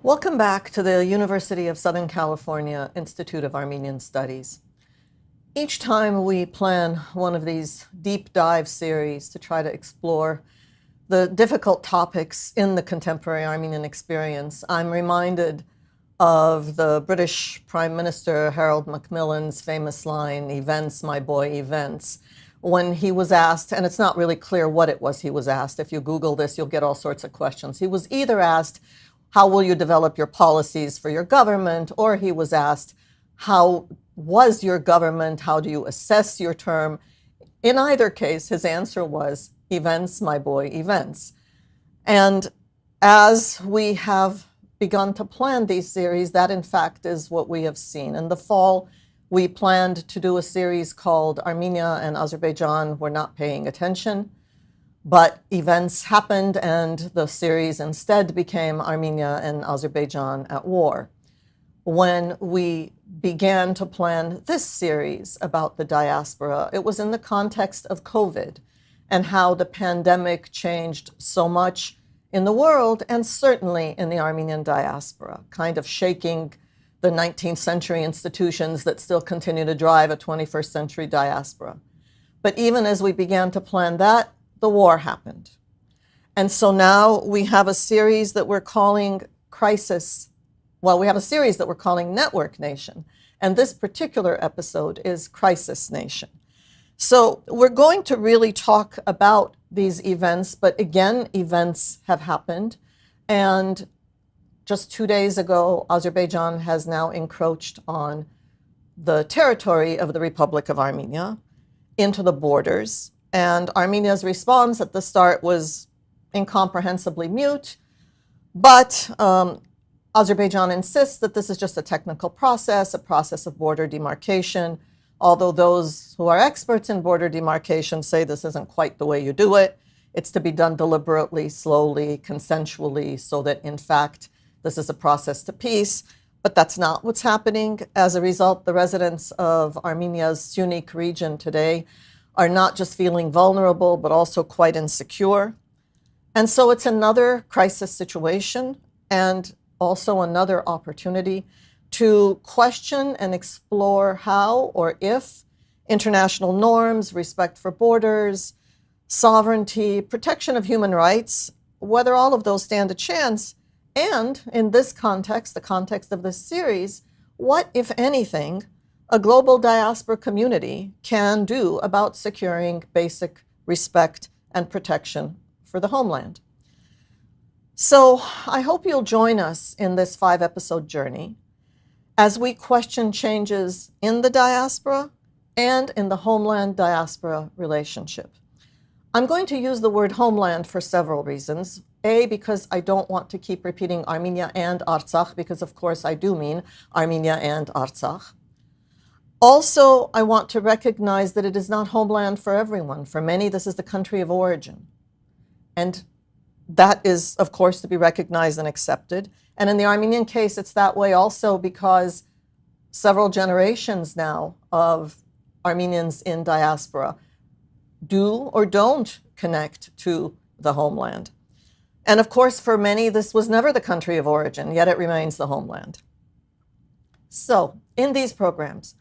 Welcome back to the University of Southern California Institute of Armenian Studies. Each time we plan one of these deep dive series to try to explore the difficult topics in the contemporary Armenian experience, I'm reminded of the British Prime Minister Harold Macmillan's famous line, "Events, my boy, events," when he was asked, and it's not really clear what it was he was asked. If you Google this, you'll get all sorts of questions. He was either asked, how will you develop your policies for your government? Or he was asked, how was your government? How do you assess your term? In either case, his answer was, events, my boy, events. And as we have begun to plan these series, that in fact is what we have seen. In the fall, we planned to do a series called Armenia and Azerbaijan Were Not Paying Attention. But events happened and the series instead became Armenia and Azerbaijan at War. When we began to plan this series about the diaspora, it was in the context of COVID and how the pandemic changed so much in the world and certainly in the Armenian diaspora, kind of shaking the 19th century institutions that still continue to drive a 21st century diaspora. But even as we began to plan that, the war happened. And so now we have a series that we're calling Crisis. Well, we have a series that we're calling Network Nation. And this particular episode is Crisis Nation. So we're going to really talk about these events, but again, events have happened. And just 2 days ago, Azerbaijan has now encroached on the territory of the Republic of Armenia into the borders. And Armenia's response at the start was incomprehensibly mute, but Azerbaijan insists that this is just a technical process, a process of border demarcation, although those who are experts in border demarcation say this isn't quite the way you do it. It's to be done deliberately, slowly, consensually, so that in fact this is a process to peace. But that's not what's happening. As a result, the residents of Armenia's Syunik region today are not just feeling vulnerable, but also quite insecure. And so it's another crisis situation and also another opportunity to question and explore how or if international norms, respect for borders, sovereignty, protection of human rights, whether all of those stand a chance, and in this context, the context of this series, what, if anything, a global diaspora community can do about securing basic respect and protection for the homeland. So I hope you'll join us in this 5-episode journey as we question changes in the diaspora and in the homeland-diaspora relationship. I'm going to use the word homeland for several reasons. A, because I don't want to keep repeating Armenia and Artsakh, because of course I do mean Armenia and Artsakh. Also, I want to recognize that it is not homeland for everyone. For many, this is the country of origin. And that is, of course, to be recognized and accepted. And in the Armenian case, it's that way also because several generations now of Armenians in diaspora do or don't connect to the homeland. And of course, for many, this was never the country of origin, yet it remains the homeland. So, in these programs,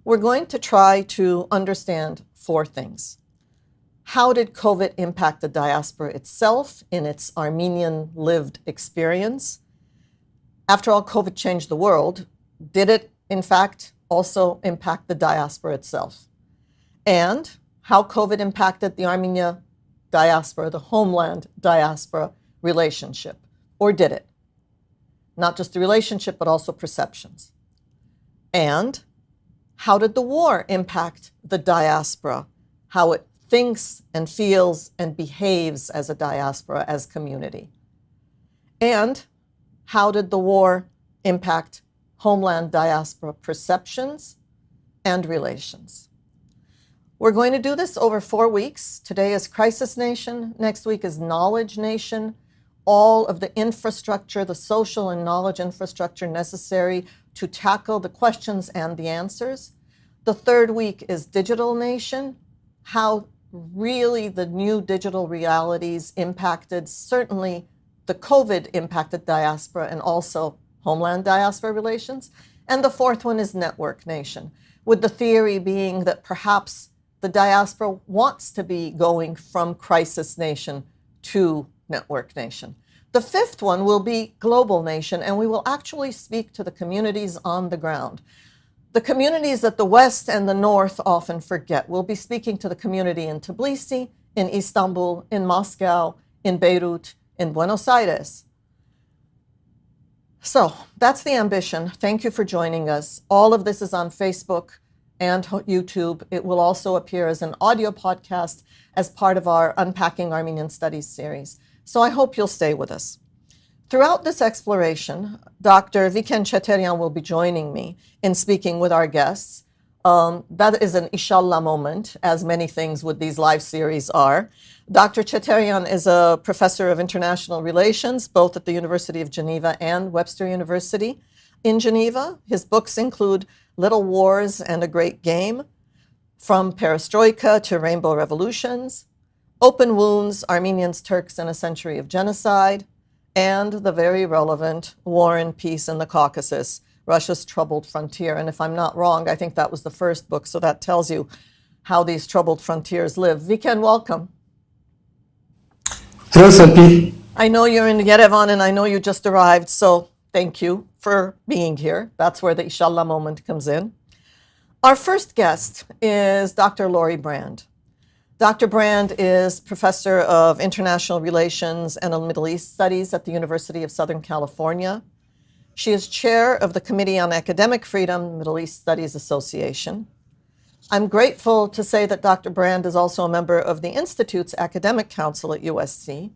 we're going to try to understand 4 things. How did COVID impact the diaspora itself in its Armenian lived experience? After all, COVID changed the world. Did it, in fact, also impact the diaspora itself? And how COVID impacted the Armenia diaspora, the homeland diaspora relationship? Or did it? Not just the relationship, but also perceptions. And how did the war impact the diaspora? How it thinks and feels and behaves as a diaspora, as community? And how did the war impact homeland diaspora perceptions and relations? We're going to do this over 4 weeks. Today is Crisis Nation. Next week is Knowledge Nation. All of the infrastructure, the social and knowledge infrastructure necessary to tackle the questions and the answers. The 3rd week is Digital Nation, how really the new digital realities impacted certainly the COVID impacted diaspora and also Homeland-Diaspora relations. And the fourth one is network nation, with the theory being that perhaps the diaspora wants to be going from crisis nation to network nation. The fifth one will be global nation, and we will actually speak to the communities on the ground. The communities that the West and the North often forget. We'll be speaking to the community in Tbilisi, in Istanbul, in Moscow, in Beirut, in Buenos Aires. So that's the ambition. Thank you for joining us. All of this is on Facebook and YouTube. It will also appear as an audio podcast as part of our Unpacking Armenian Studies series. So I hope you'll stay with us. Throughout this exploration, Dr. Vicken Cheterian will be joining me in speaking with our guests. That is an inshallah moment, as many things with these live series are. Dr. Cheterian is a professor of international relations, both at the University of Geneva and Webster University in Geneva. His books include Little Wars and a Great Game, From Perestroika to Rainbow Revolutions, Open Wounds, Armenians, Turks, and a Century of Genocide, and the very relevant War and Peace in the Caucasus, Russia's Troubled Frontier. And if I'm not wrong, I think that was the first book, so that tells you how these troubled frontiers live. Vicken, welcome. Hello, Salpi. I know you're in Yerevan, and I know you just arrived, so thank you for being here. That's where the inshallah moment comes in. Our first guest is Dr. Laurie Brand. Dr. Brand is professor of international relations and Middle East studies at the University of Southern California. She is chair of the Committee on Academic Freedom, Middle East Studies Association. I'm grateful to say that Dr. Brand is also a member of the Institute's Academic Council at USC.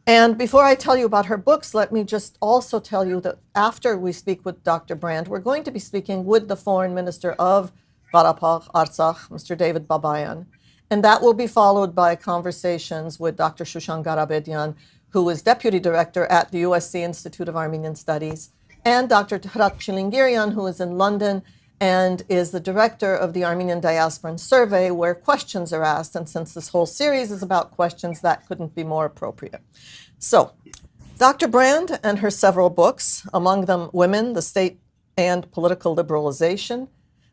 And before I tell you about her books, let me just also tell you that after we speak with Dr. Brand, we're going to be speaking with the Foreign Minister of Karabakh, Artsakh, Mr. David Babayan. And that will be followed by conversations with Dr. Shushan Karapetian, who is Deputy Director at the USC Institute of Armenian Studies, and Dr. Hratch Tchilingirian, who is in London and is the Director of the Armenian Diasporan Survey, where questions are asked. And since this whole series is about questions, that couldn't be more appropriate. So, Dr. Brand and her several books, among them Women, the State and Political Liberalization,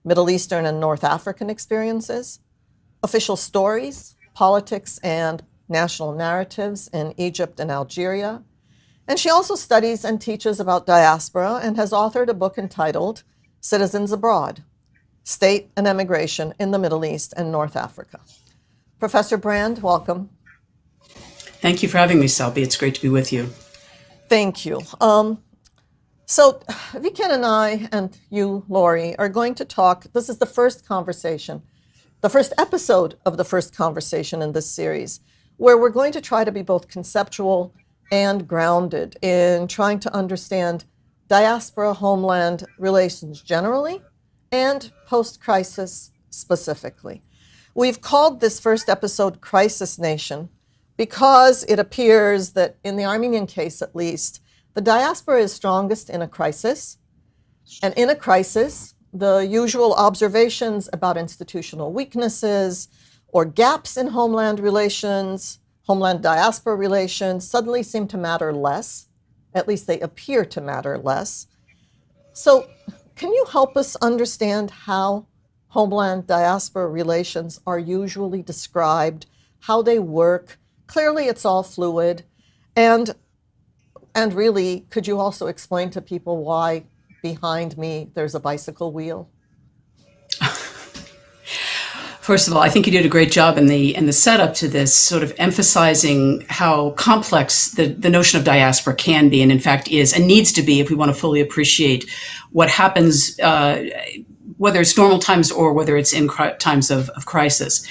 Middle Eastern and North African Experiences, Official Stories, Politics and National Narratives in Egypt and Algeria. And she also studies and teaches about diaspora and has authored a book entitled Citizens Abroad, State and Emigration in the Middle East and North Africa. Professor Brand, welcome. Thank you for having me, Salpi. It's great to be with you. Thank you. So Vicken and I and you, Laurie, are going to talk. This is the first conversation, the first episode of the first conversation in this series, where we're going to try to be both conceptual and grounded in trying to understand diaspora-homeland relations generally and post-crisis specifically. We've called this first episode Crisis Nation because it appears that, in the Armenian case at least, the diaspora is strongest in a crisis. And in a crisis, the usual observations about institutional weaknesses or gaps in homeland relations, homeland-diaspora relations, suddenly seem to matter less. At least they appear to matter less. So can you help us understand how homeland-diaspora relations are usually described, how they work? Clearly, it's all fluid. And really, could you also explain to people why behind me there's a bicycle wheel? First of all, I think you did a great job in the setup to this, sort of emphasizing how complex the notion of diaspora can be, and in fact is, and needs to be, if we want to fully appreciate what happens, whether it's normal times or whether it's in times of crisis.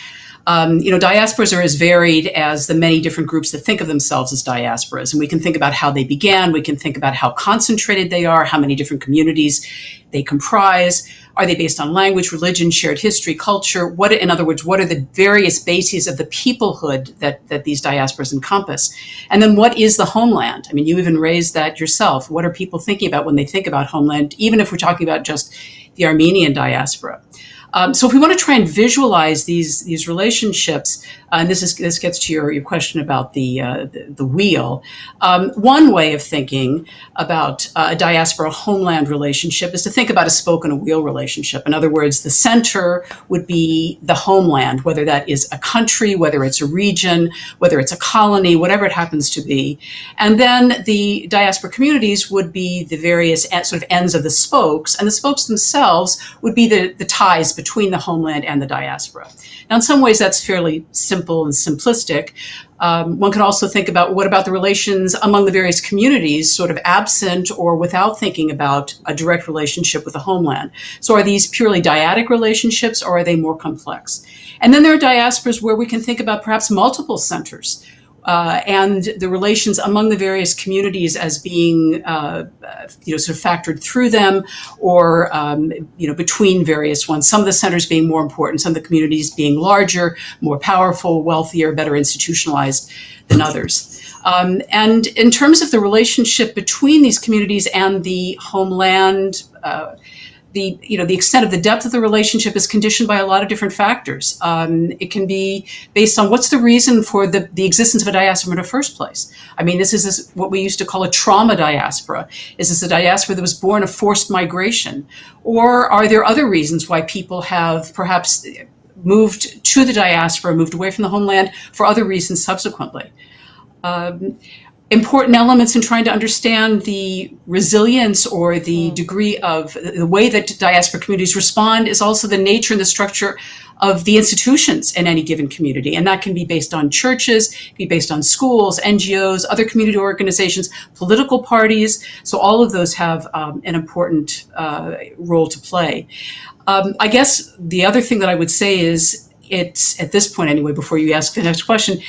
Diasporas are as varied as the many different groups that think of themselves as diasporas. And we can think about how they began. We can think about how concentrated they are, how many different communities they comprise. Are they based on language, religion, shared history, culture? In other words, what are the various bases of the peoplehood that these diasporas encompass? And then what is the homeland? I mean, you even raised that yourself. What are people thinking about when they think about homeland, even if we're talking about just the Armenian diaspora? So if we want to try and visualize these relationships, and this gets to your question about the wheel. One way of thinking about a diaspora homeland relationship is to think about a spoke and a wheel relationship. In other words, the center would be the homeland, whether that is a country, whether it's a region, whether it's a colony, whatever it happens to be. And then the diaspora communities would be the various sort of ends of the spokes, and the spokes themselves would be the ties between the homeland and the diaspora. Now, in some ways, that's fairly simple and simplistic. One can also think about what about the relations among the various communities, sort of absent or without thinking about a direct relationship with the homeland. So are these purely dyadic relationships, or are they more complex? And then there are diasporas where we can think about perhaps multiple centers, and the relations among the various communities as being, sort of factored through them, or between various ones. Some of the centers being more important, some of the communities being larger, more powerful, wealthier, better institutionalized than others. And in terms of the relationship between these communities and the homeland, the extent of the depth of the relationship is conditioned by a lot of different factors. It can be based on what's the reason for the existence of a diaspora in the first place. I mean, this is what we used to call a trauma diaspora. Is this a diaspora that was born of forced migration? Or are there other reasons why people have perhaps moved to the diaspora, moved away from the homeland for other reasons subsequently? Important elements in trying to understand the resilience or the degree of the way that diaspora communities respond is also the nature and the structure of the institutions in any given community. And that can be based on churches, be based on schools, NGOs, other community organizations, political parties. So all of those have an important role to play. I guess the other thing that I would say is, it's at this point anyway, before you ask the next question,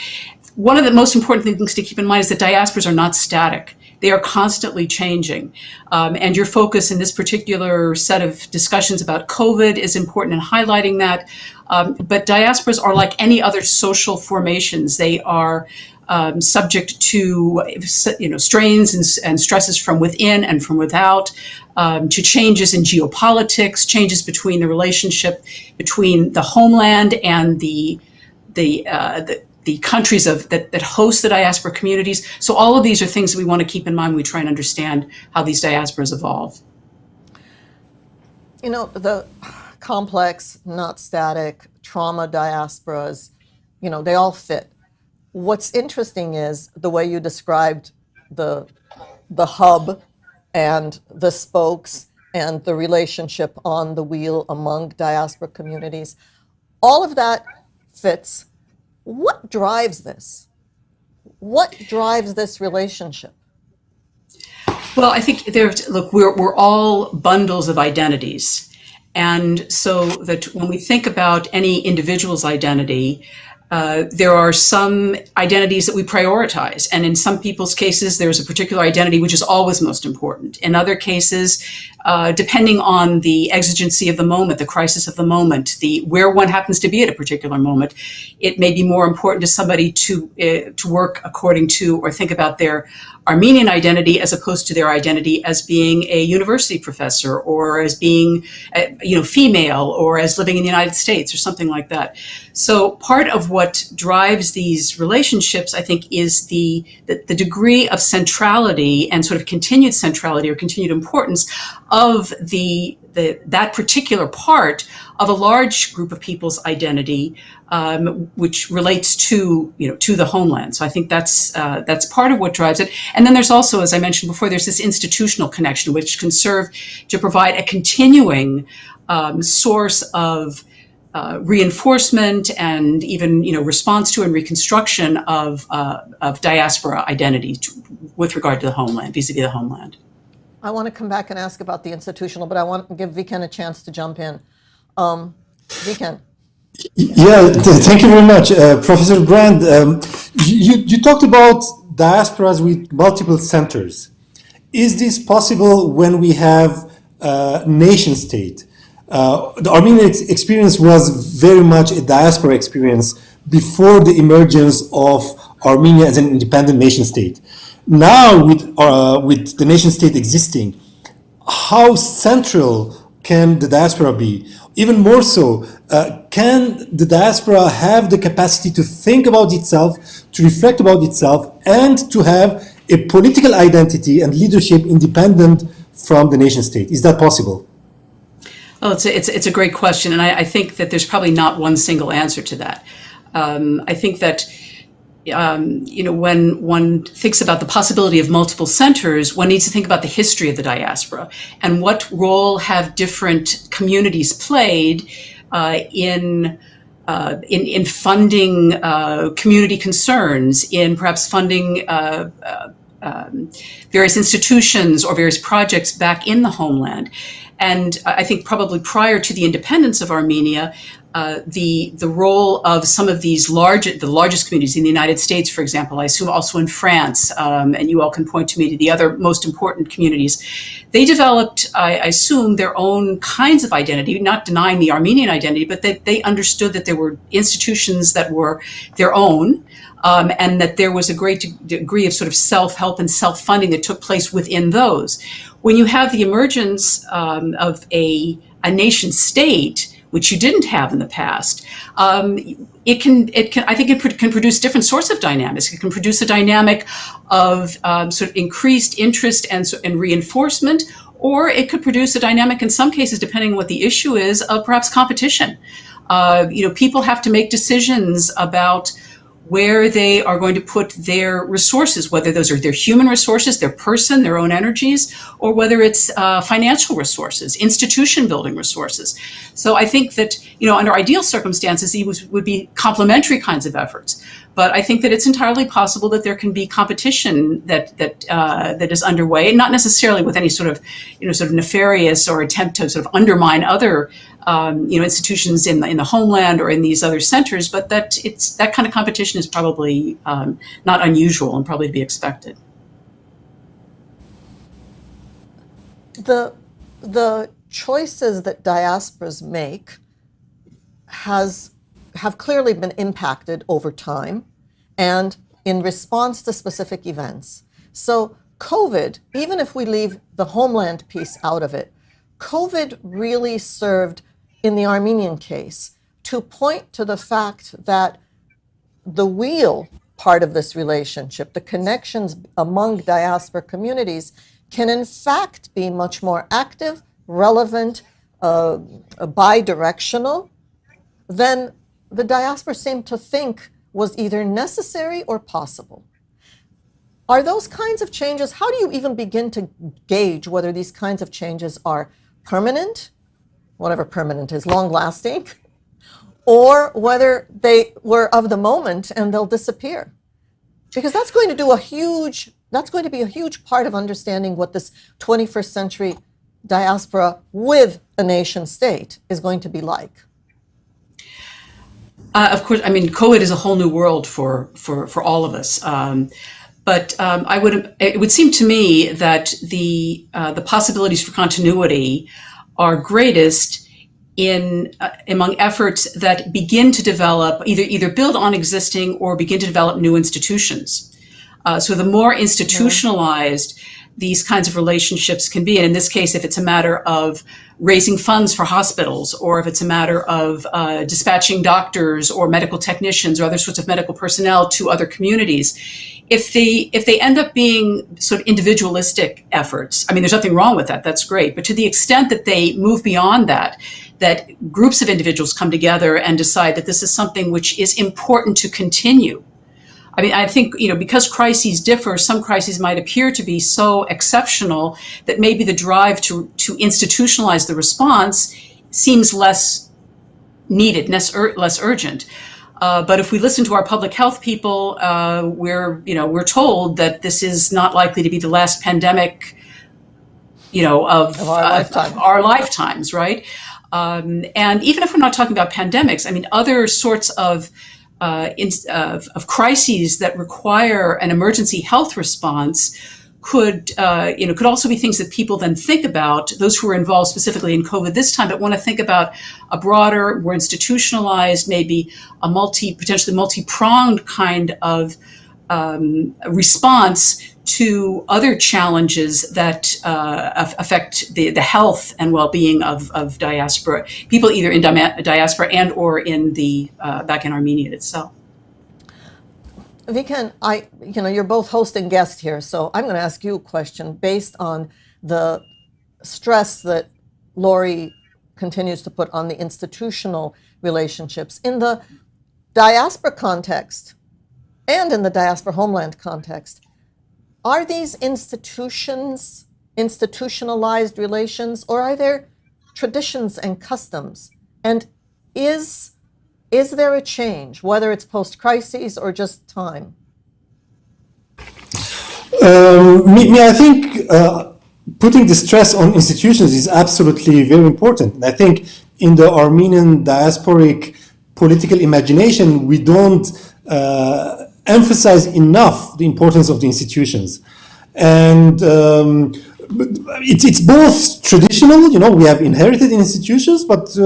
one of the most important things to keep in mind is that diasporas are not static. They are constantly changing. And your focus in this particular set of discussions about COVID is important in highlighting that. But diasporas are like any other social formations. They are subject to strains and stresses from within and from without, to changes in geopolitics, changes between the relationship between the homeland and the countries that host the diaspora communities. So all of these are things that we want to keep in mind when we try and understand how these diasporas evolve. The complex, not static, trauma diasporas, they all fit. What's interesting is the way you described the hub and the spokes and the relationship on the wheel among diaspora communities. All of that fits. What drives this? What drives this relationship? Well, I think we're all bundles of identities. And so that when we think about any individual's identity, there are some identities that we prioritize. And in some people's cases, there's a particular identity which is always most important. In other cases, depending on the exigency of the moment, the crisis of the moment, where one happens to be at a particular moment, it may be more important to somebody to work according to or think about their Armenian identity as opposed to their identity as being a university professor, or as being female, or as living in the United States, or something like that. So part of what drives these relationships, I think, is the degree of centrality and sort of continued centrality or continued importance of that particular part of a large group of people's identity, which relates to the homeland. So I think that's part of what drives it. And then there's also, as I mentioned before, there's this institutional connection which can serve to provide a continuing source of reinforcement and even response to and reconstruction of diaspora identity with regard to the homeland, vis-a-vis the homeland. I want to come back and ask about the institutional, but I want to give Vicken a chance to jump in. Vicken. Yeah, thank you very much. Professor Brand, you talked about diasporas with multiple centers. Is this possible when we have a nation state? The Armenian experience was very much a diaspora experience before the emergence of Armenia as an independent nation state. Now, with the nation state existing, how central can the diaspora be? even more so, can the diaspora have the capacity to think about itself, to reflect about itself, and to have a political identity and leadership independent from the nation state? Is that possible? Oh, it's a great question, and I think that there's probably not one single answer to that. I think that when one thinks about the possibility of multiple centers, one needs to think about the history of the diaspora and what role have different communities played in funding community concerns, in perhaps funding various institutions or various projects back in the homeland. And I think probably prior to the independence of Armenia, the role of some of these the largest communities in the United States, for example, I assume also in France, and you all can point to me to the other most important communities, they developed, I assume, their own kinds of identity, not denying the Armenian identity, but they understood that there were institutions that were their own, and that there was a great degree of sort of self-help and self-funding that took place within those. When you have the emergence of a nation state, which you didn't have in the past, it can produce different sorts of dynamics. It can produce a dynamic of sort of increased interest and reinforcement, or it could produce a dynamic, in some cases, depending on what the issue is, of perhaps competition. People have to make decisions about where they are going to put their resources, whether those are their human resources, their person, their own energies, or whether it's financial resources, institution building resources. So I think that, under ideal circumstances, these would be complementary kinds of efforts. But I think that it's entirely possible that there can be competition that is underway, not necessarily with any sort of nefarious or attempt to sort of undermine other institutions in the homeland or in these other centers, but that kind of competition is probably not unusual and probably to be expected. The choices that diasporas make have clearly been impacted over time and in response to specific events. So COVID, even if we leave the homeland piece out of it, COVID really served, in the Armenian case, to point to the fact that the real part of this relationship, the connections among diaspora communities, can in fact be much more active, relevant, bi-directional than the diaspora seemed to think was either necessary or possible. Are those kinds of changes, how do you even begin to gauge whether these kinds of changes are permanent, whatever permanent is, long-lasting, or whether they were of the moment and they'll disappear? Because that's going to be a huge part of understanding what this 21st century diaspora with a nation state is going to be like. Of course, COVID is a whole new world for all of us. But it would seem to me that the possibilities for continuity are greatest among efforts that begin to develop, either build on existing or begin to develop new institutions. So the more institutionalized these kinds of relationships can be, and in this case, if it's a matter of raising funds for hospitals, or if it's a matter of dispatching doctors or medical technicians or other sorts of medical personnel to other communities, if they end up being sort of individualistic efforts, there's nothing wrong with that, that's great. But to the extent that they move beyond that groups of individuals come together and decide that this is something which is important to continue. I think, because crises differ, some crises might appear to be so exceptional that maybe the drive to institutionalize the response seems less needed, less urgent. But if we listen to our public health people, we're told that this is not likely to be the last pandemic, of our lifetimes, right? And even if we're not talking about pandemics, other sorts of crises that require an emergency health response could also be things that people then think about, those who are involved specifically in COVID this time, but want to think about a broader, more institutionalized, maybe a potentially multi-pronged kind of response to other challenges that affect the health and well-being of diaspora people, either in diaspora and or in the back in Armenia itself. Vicken, you're both host and guest here, so I'm going to ask you a question based on the stress that Laurie continues to put on the institutional relationships in the diaspora context and in the diaspora homeland context. Are these institutions institutionalized relations, or are there traditions and customs? And is there a change, whether it's post-crises or just time? I think putting the stress on institutions is absolutely very important. And I think in the Armenian diasporic political imagination, we don't emphasize enough the importance of the institutions. And it's both traditional, we have inherited institutions, but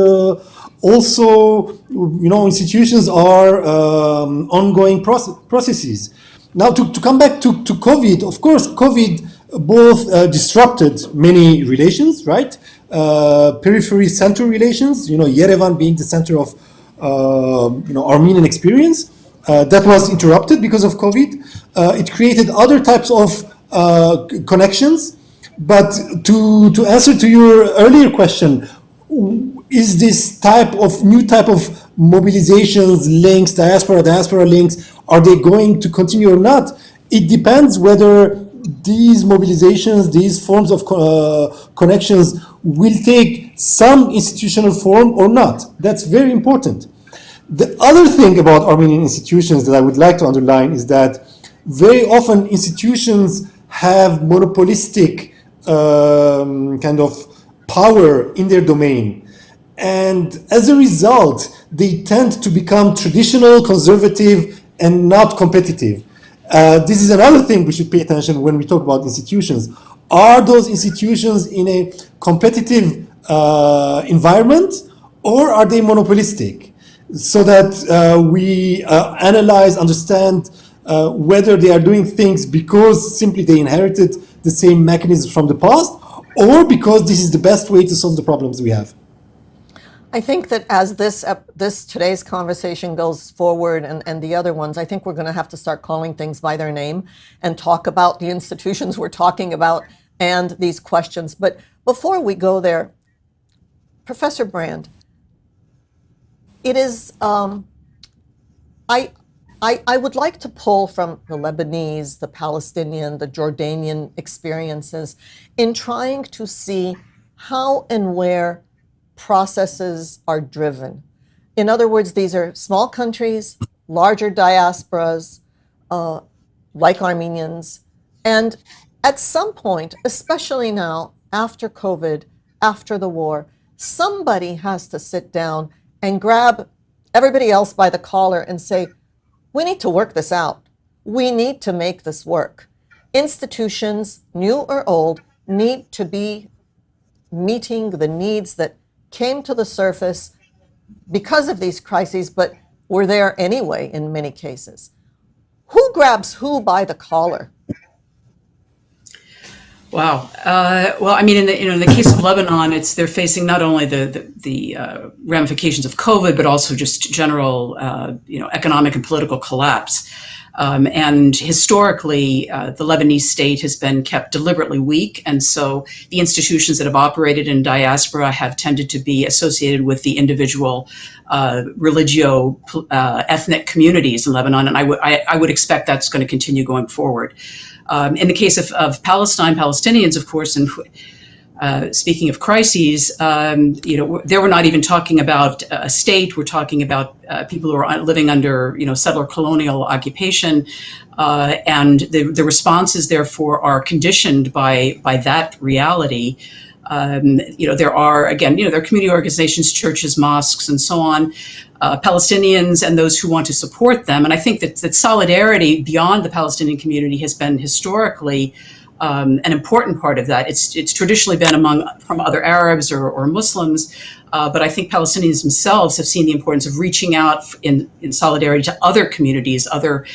also, institutions are ongoing processes. Now, to come back to COVID, of course, COVID both disrupted many relations, right? Periphery center relations, Yerevan being the center of, Armenian experience. That was interrupted because of COVID. It created other types of connections. But to answer to your earlier question, is this new type of mobilizations, links, diaspora links, are they going to continue or not? It depends whether these mobilizations, these forms of connections will take some institutional form or not. That's very important. The other thing about Armenian institutions that I would like to underline is that very often institutions have monopolistic kind of power in their domain. And as a result, they tend to become traditional, conservative, and not competitive. This is another thing we should pay attention when we talk about institutions. Are those institutions in a competitive environment, or are they monopolistic? So that we analyze, understand whether they are doing things because simply they inherited the same mechanisms from the past, or because this is the best way to solve the problems we have. I think that as today's conversation goes forward and the other ones, I think we're going to have to start calling things by their name and talk about the institutions we're talking about and these questions. But before we go there, Professor Brand, it is, I would like to pull from the Lebanese, the Palestinian, the Jordanian experiences in trying to see how and where processes are driven. In other words, these are small countries, larger diasporas, like Armenians, and at some point, especially now, after COVID, after the war, somebody has to sit down and grab everybody else by the collar and say, we need to work this out. We need to make this work. Institutions, new or old, need to be meeting the needs that came to the surface because of these crises, but were there anyway in many cases. Who grabs who by the collar? Wow. Well, I mean, in the case of Lebanon, they're facing not only the ramifications of COVID, but also just general, economic and political collapse. And historically, the Lebanese state has been kept deliberately weak, and so the institutions that have operated in diaspora have tended to be associated with the individual ethnic communities in Lebanon, and I would expect that's going to continue going forward. In the case of Palestinians, of course, and speaking of crises, there we're not even talking about a state. We're talking about people who are living under, settler colonial occupation, and the responses, therefore, are conditioned by that reality. There are, again, there are community organizations, churches, mosques, and so on, Palestinians and those who want to support them. And I think that solidarity beyond the Palestinian community has been historically an important part of that. It's traditionally been from other Arabs or Muslims, but I think Palestinians themselves have seen the importance of reaching out in solidarity to other communities, other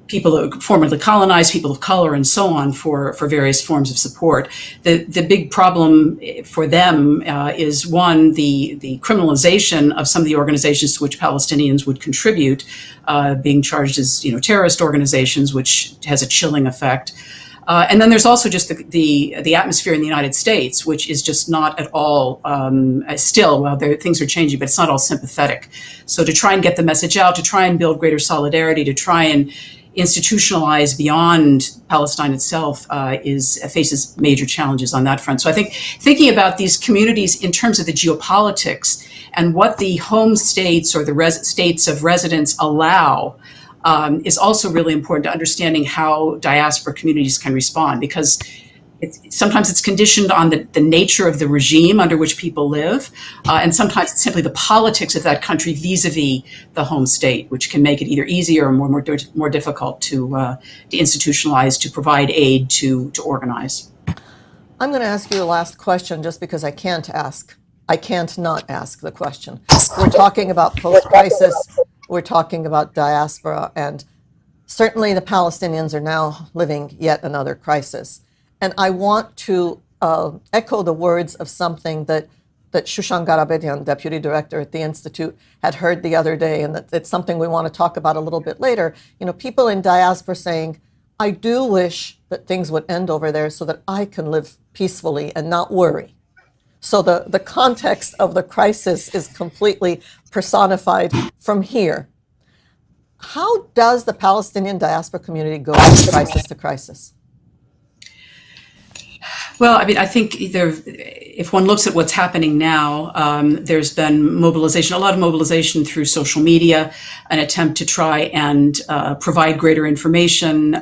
people that were formerly colonized, people of color, and so on, for various forms of support. The big problem for them is, one, the criminalization of some of the organizations to which Palestinians would contribute, being charged as terrorist organizations, which has a chilling effect. And then there's also just the atmosphere in the United States, which is just not at all, still, well, things are changing, but it's not all sympathetic. So to try and get the message out, to try and build greater solidarity, to try and institutionalize beyond Palestine itself faces major challenges on that front. So I think thinking about these communities in terms of the geopolitics and what the home states or the states of residence allow is also really important to understanding how diaspora communities can respond, because sometimes it's conditioned on the nature of the regime under which people live, and sometimes it's simply the politics of that country vis-a-vis the home state, which can make it either easier or more difficult to institutionalize, to provide aid, to organize. I'm going to ask you a last question just because I can't not ask the question. We're talking about post-crisis, we're talking about diaspora, and certainly the Palestinians are now living yet another crisis. And I want to echo the words of something that Shushan Karapetian, Deputy Director at the Institute, had heard the other day, and that it's something we want to talk about a little bit later. People in diaspora saying, I do wish that things would end over there so that I can live peacefully and not worry. So the context of the crisis is completely personified from here. How does the Palestinian diaspora community go from crisis to crisis? Well, I mean, I think if one looks at what's happening now, there's been mobilization, a lot of mobilization through social media, an attempt to try and provide greater information,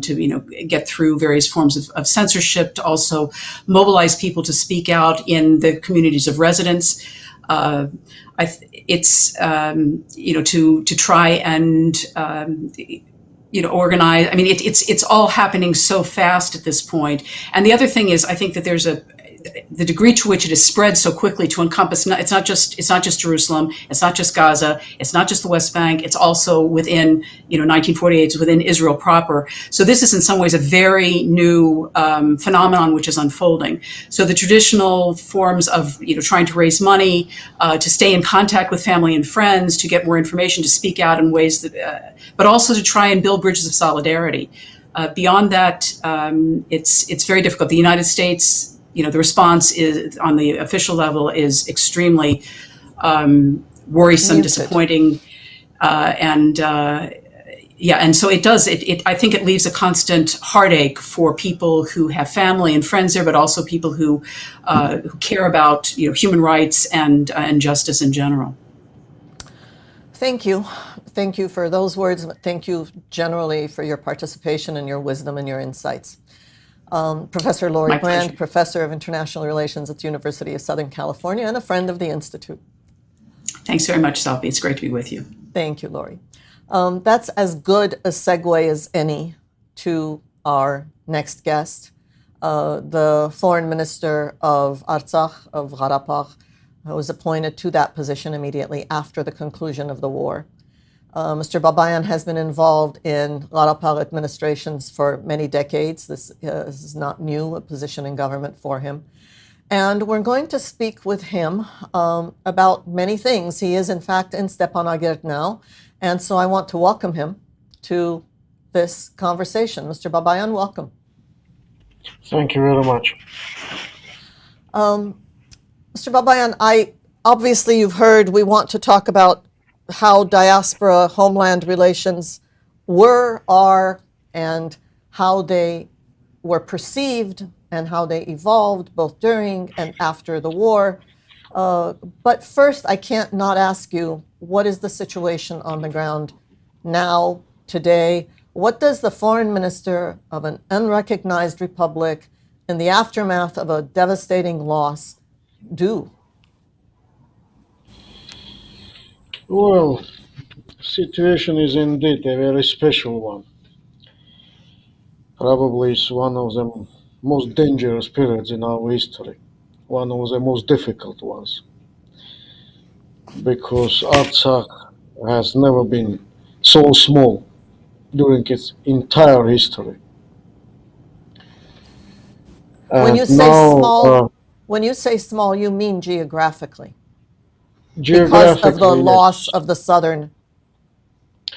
to get through various forms of censorship, to also mobilize people to speak out in the communities of residence. It's to try and organize. I mean, it's all happening so fast at this point. And the other thing is, I think that there's the degree to which it is spread so quickly to encompass. It's not just Jerusalem. It's not just Gaza. It's not just the West Bank. It's also within 1948. It's within Israel proper. So this is in some ways a very new phenomenon which is unfolding. So the traditional forms of trying to raise money, to stay in contact with family and friends, to get more information, to speak out in ways that, but also to try and build bridges of solidarity. Beyond that, it's very difficult. The United States, the response is on the official level is extremely worrisome, disappointing, and so it does. I think it leaves a constant heartache for people who have family and friends there, but also people who care about human rights and justice in general. Thank you. Thank you for those words. Thank you generally for your participation and your wisdom and your insights. Professor Laurie Brand, Professor of International Relations at the University of Southern California and a friend of the Institute. Thanks very much, Salpi. It's great to be with you. Thank you, Laurie. That's as good a segue as any to our next guest, the Foreign Minister of Artsakh, of Karabakh, was appointed to that position immediately after the conclusion of the war. Mr. Babayan has been involved in Karabakh administrations for many decades. This is not new, a position in government for him. And we're going to speak with him about many things. He is, in fact, in Stepanakert now. And so I want to welcome him to this conversation. Mr. Babayan, welcome. Thank you very much. Mr. Babayan, obviously you've heard we want to talk about how diaspora homeland relations were, are, and how they were perceived and how they evolved both during and after the war. But first, I can't not ask you, what is the situation on the ground now, today? What does the foreign minister of an unrecognized republic in the aftermath of a devastating loss do? Well, the situation is indeed a very special one. probably is one of the most dangerous periods in our history, one of the most difficult ones, because Artsakh has never been so small during its entire history. When And you say now, small, when you say small, you mean geographically because of the geographically, loss yes. of the southern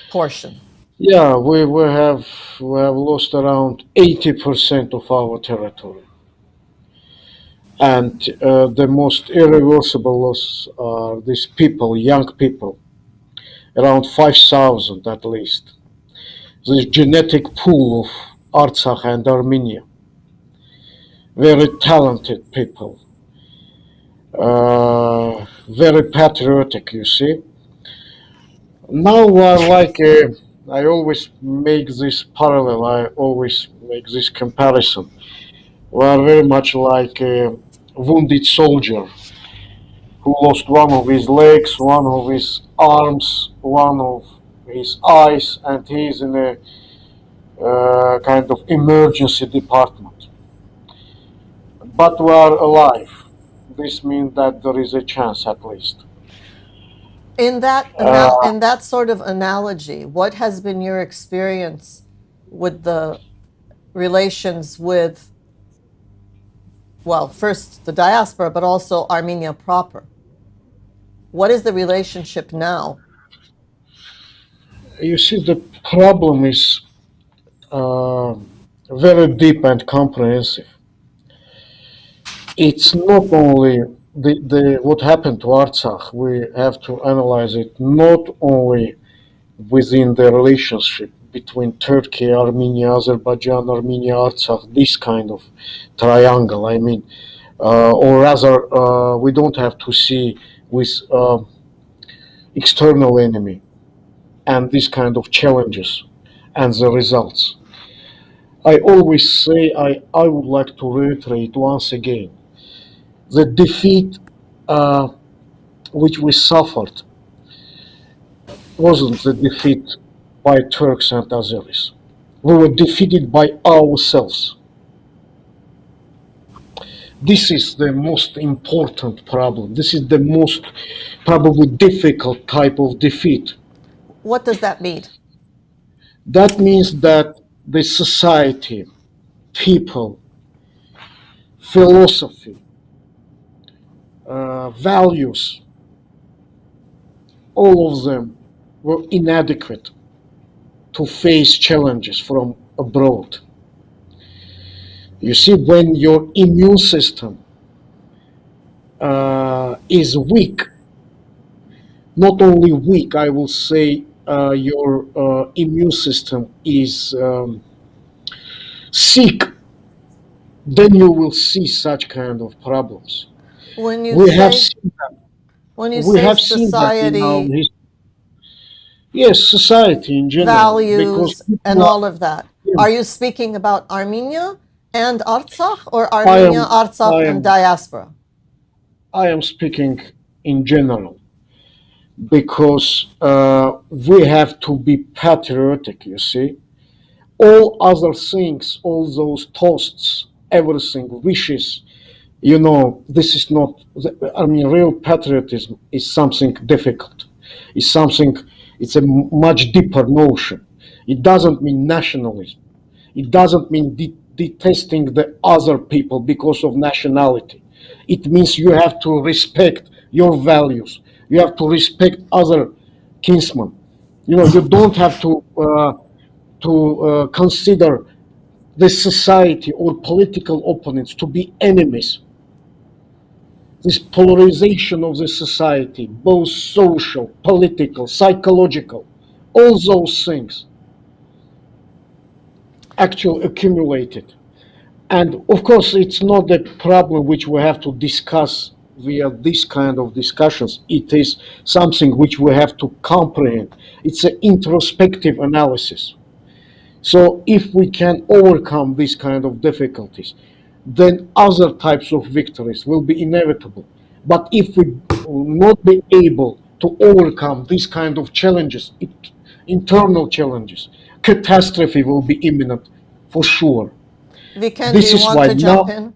portion. Yeah, we have lost around 80% of our territory, and the most irreversible loss are these people, young people, around 5,000 at least. This genetic pool of Artsakh and Armenia, very talented people, very patriotic. You see, now I always make this parallel. I always make this comparison. We are very much like a wounded soldier who lost one of his legs, one of his arms, one of his eyes, and he is in a kind of emergency department. But we are alive. This means that there is a chance at least. In that Uh, in that sort of analogy, what has been your experience with the relations with, well, first the diaspora, but also Armenia proper? What is the relationship now? you see, the problem is uh, very deep and comprehensive. It's not only the what happened to Artsakh. We have to analyze it not only within the relationship between Turkey, Armenia, Azerbaijan, Armenia, Artsakh, this kind of triangle. I mean, or rather, we don't have to see with external enemy and these kind of challenges and the results. I always say I would like to reiterate once again the defeat uh, which we suffered wasn't the defeat by Turks and Azeris. We were defeated by ourselves. This is the most important problem. This is the most probably difficult type of defeat. What does that mean? That means that the society, people, philosophy, values, all of them were inadequate to face challenges from abroad. You see, when your immune system is weak, not only weak, I will say your immune system is sick, then you will see such kind of problems. When you We have say seen that. when you We say have seen that in our society, history. Yes, society in general, because values, and people are. all of that, Yeah, are you speaking about Armenia and Artsakh, or I Armenia, am. Artsakh, I and am. diaspora? I am speaking in general because we have to be patriotic. You see, all other things, all those toasts, everything, wishes, this is not, I mean, real patriotism is something difficult. It's something, it's a much deeper notion. It doesn't mean nationalism. It doesn't mean detesting the other people because of nationality. It means you have to respect your values. You have to respect other kinsmen. You don't have to consider the society or political opponents to be enemies. This polarization of the society, both social, political, psychological, all those things actually accumulated. And of course, it's not a problem which we have to discuss via this kind of discussions. It is something which we have to comprehend. It's an introspective analysis. So if we can overcome these kind of difficulties, then other types of victories will be inevitable. But if we will not be able to overcome these kind of challenges, internal challenges, catastrophe will be imminent. for sure. Vicken, do This you is want why to now, jump in?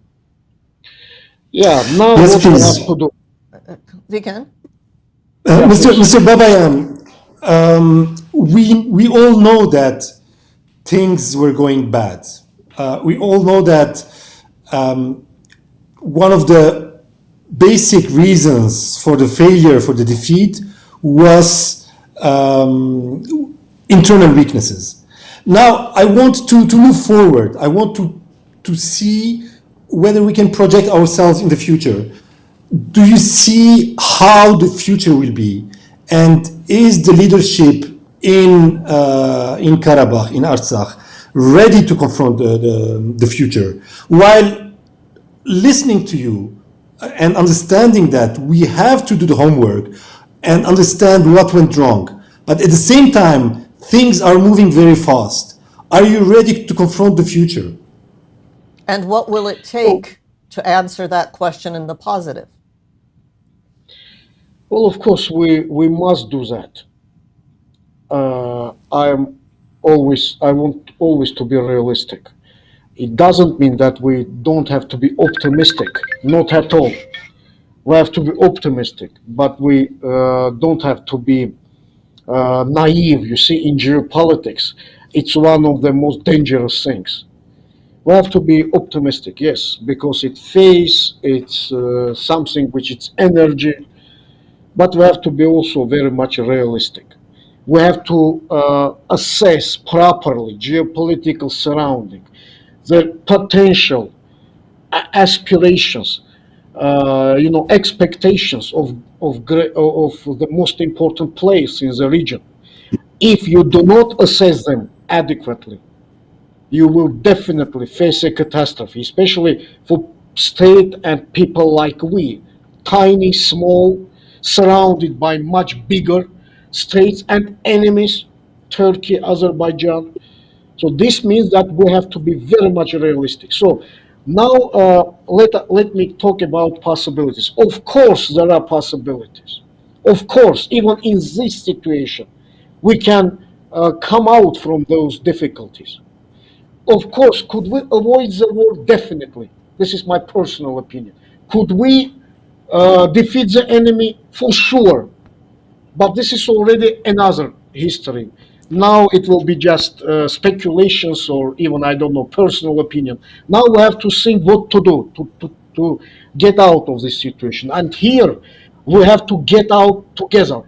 now Yes, what we have please. to do. Vicken? Yeah, please. Mr. Babayan, we all know that things were going bad. We all know that one of the basic reasons for the failure, for the defeat, was internal weaknesses. Now, I want to move forward. I want to see whether we can project ourselves in the future. Do you see how the future will be? And is the leadership in Karabakh, in Artsakh, ready to confront the future? While listening to you and understanding that we have to do the homework and understand what went wrong, but at the same time, things are moving very fast. Are you ready to confront the future? And what will it Well, take to answer that question in the positive? well, of course, we must do that. I want always to be realistic. It doesn't mean that we don't have to be optimistic, not at all. We have to be optimistic, but we don't have to be naive. You see, in geopolitics, it's one of the most dangerous things. We have to be optimistic, yes, because it's something which it's energy, but we have to be also very much realistic. We have to assess properly geopolitical surrounding, the potential aspirations, expectations of the most important players in the region. If you do not assess them adequately, you will definitely face a catastrophe, especially for state and people like we, tiny, small, surrounded by much bigger states and enemies, Turkey, Azerbaijan. So this means that we have to be very much realistic. So now let me talk about possibilities. Of course, there are possibilities. Of course, even in this situation, we can come out from those difficulties. Of course, could we avoid the war? Definitely. This is my personal opinion. Could we defeat the enemy? For sure. But this is already another history. Now it will be just speculations or even, I don't know, personal opinion. Now we have to think what to do to get out of this situation. And here we have to get out together.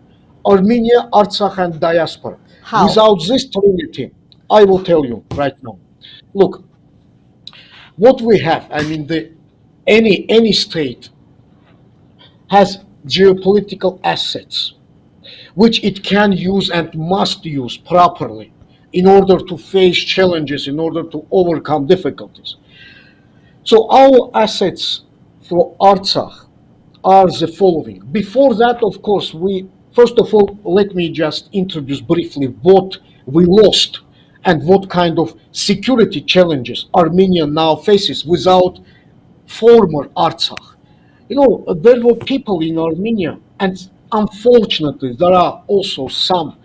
Armenia, Artsakh, and diaspora. How? Without this trinity, I will tell you right now. Look, what we have, I mean, any state has geopolitical assets which it can use and must use properly in order to face challenges, in order to overcome difficulties. So our assets for Artsakh are the following. Before that, of course, first of all, let me just introduce briefly what we lost and what kind of security challenges Armenia now faces without former Artsakh. There were people in Armenia, and unfortunately, there are also some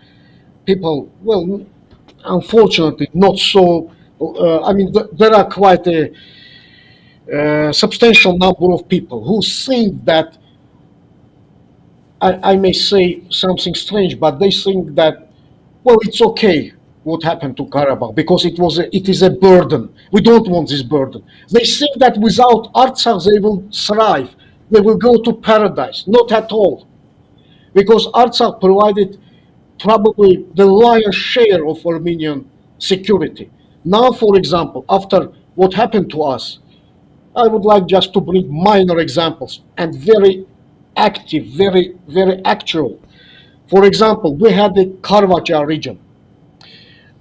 people, well, unfortunately, not so. There are quite a substantial number of people who think that, I may say something strange, but they think that, well, it's okay what happened to Karabakh because it is a burden. We don't want this burden. They think that without Artsakh they will thrive. They will go to paradise. Not at all, because Artsakh provided probably the lion's share of Armenian security. Now, for example, after what happened to us, I would like just to bring minor examples and very active, very, very actual. For example, we had the Karabakh region.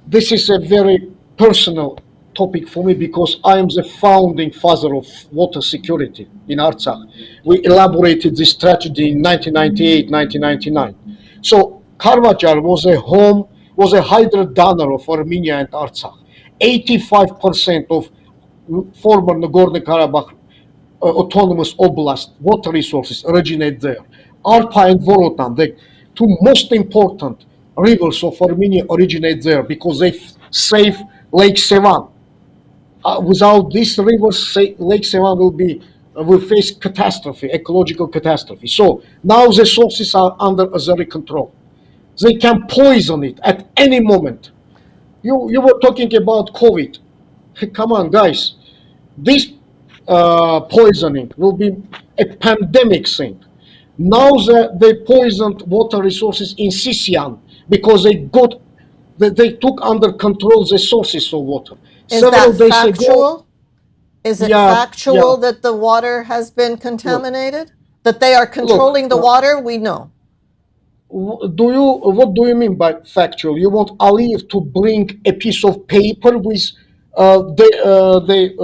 This is a very personal topic for me because I am the founding father of water security in Artsakh. We elaborated this strategy in 1998, 1999. So Karabakh was a hydro donor of Armenia and Artsakh. 85% of former Nagorno-Karabakh autonomous oblast water resources originate there. Arpa and Vorotan, the two most important rivers of Armenia, originate there because they save Lake Sevan. Without this river, Lake Sevan will face catastrophe, ecological catastrophe. So now the sources are under Azeri control. They can poison it at any moment. You were talking about COVID. Come on, guys. This poisoning will be a pandemic thing. Now they poisoned water resources in Sisian because they took under control the sources of water. Is Several that days ago, factual? Is it yeah, factual that the water has been look, contaminated? That they are look, controlling the water? We know. what do you mean by factual? You want Aliyev to bring a piece of paper with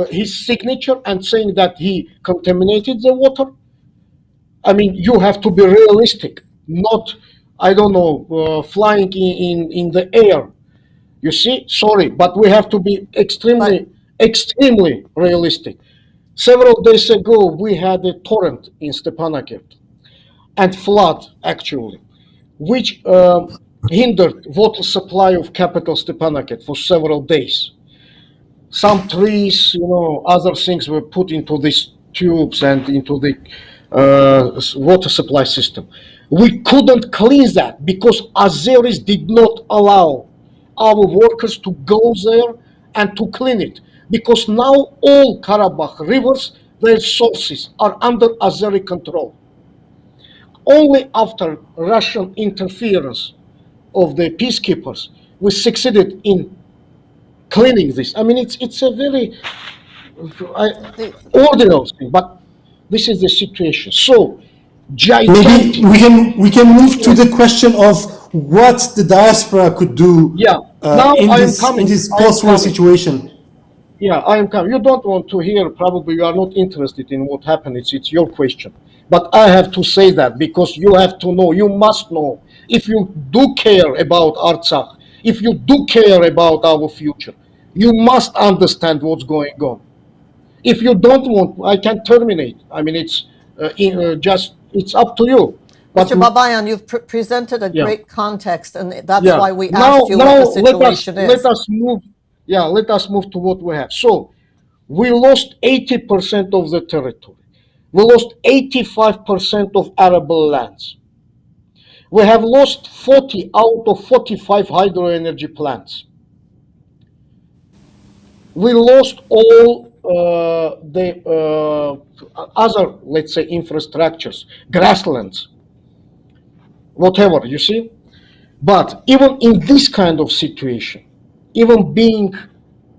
his signature and saying that he contaminated the water? I mean, you have to be realistic, not, I don't know, flying in the air. You see, sorry, but we have to be But extremely realistic. Several days ago, we had a torrent in Stepanakert and flood, actually, which hindered water supply of capital Stepanakert for several days. Some trees, other things were put into these tubes and into the water supply system. We couldn't clean that because Azeris did not allow our workers to go there and to clean it. Because now all Karabakh rivers, their sources are under Azeri control. Only after Russian interference of the peacekeepers, we succeeded in cleaning this. I mean, it's a very ordinary thing, but this is the situation. So gigantic. Maybe we can move to the question of what the diaspora could do Yeah. Now in I am this coming. post-war situation. Yeah, I am coming. You don't want to hear. Probably you are not interested in what happened. It's your question. But I have to say that because you have to know. You must know. If you do care about Artsakh, if you do care about our future, you must understand what's going on. If you don't want, I can terminate. I mean, it's it's up to you. But Mr. Babayan, you've presented a great context, and that's why we asked you what the situation is. Let us move. Yeah, let us move to what we have. So we lost 80% of the territory. We lost 85% of arable lands. We have lost 40 out of 45 hydroenergy plants. We lost all the other, let's say, infrastructures, grasslands, whatever, you see. But even in this kind of situation, even being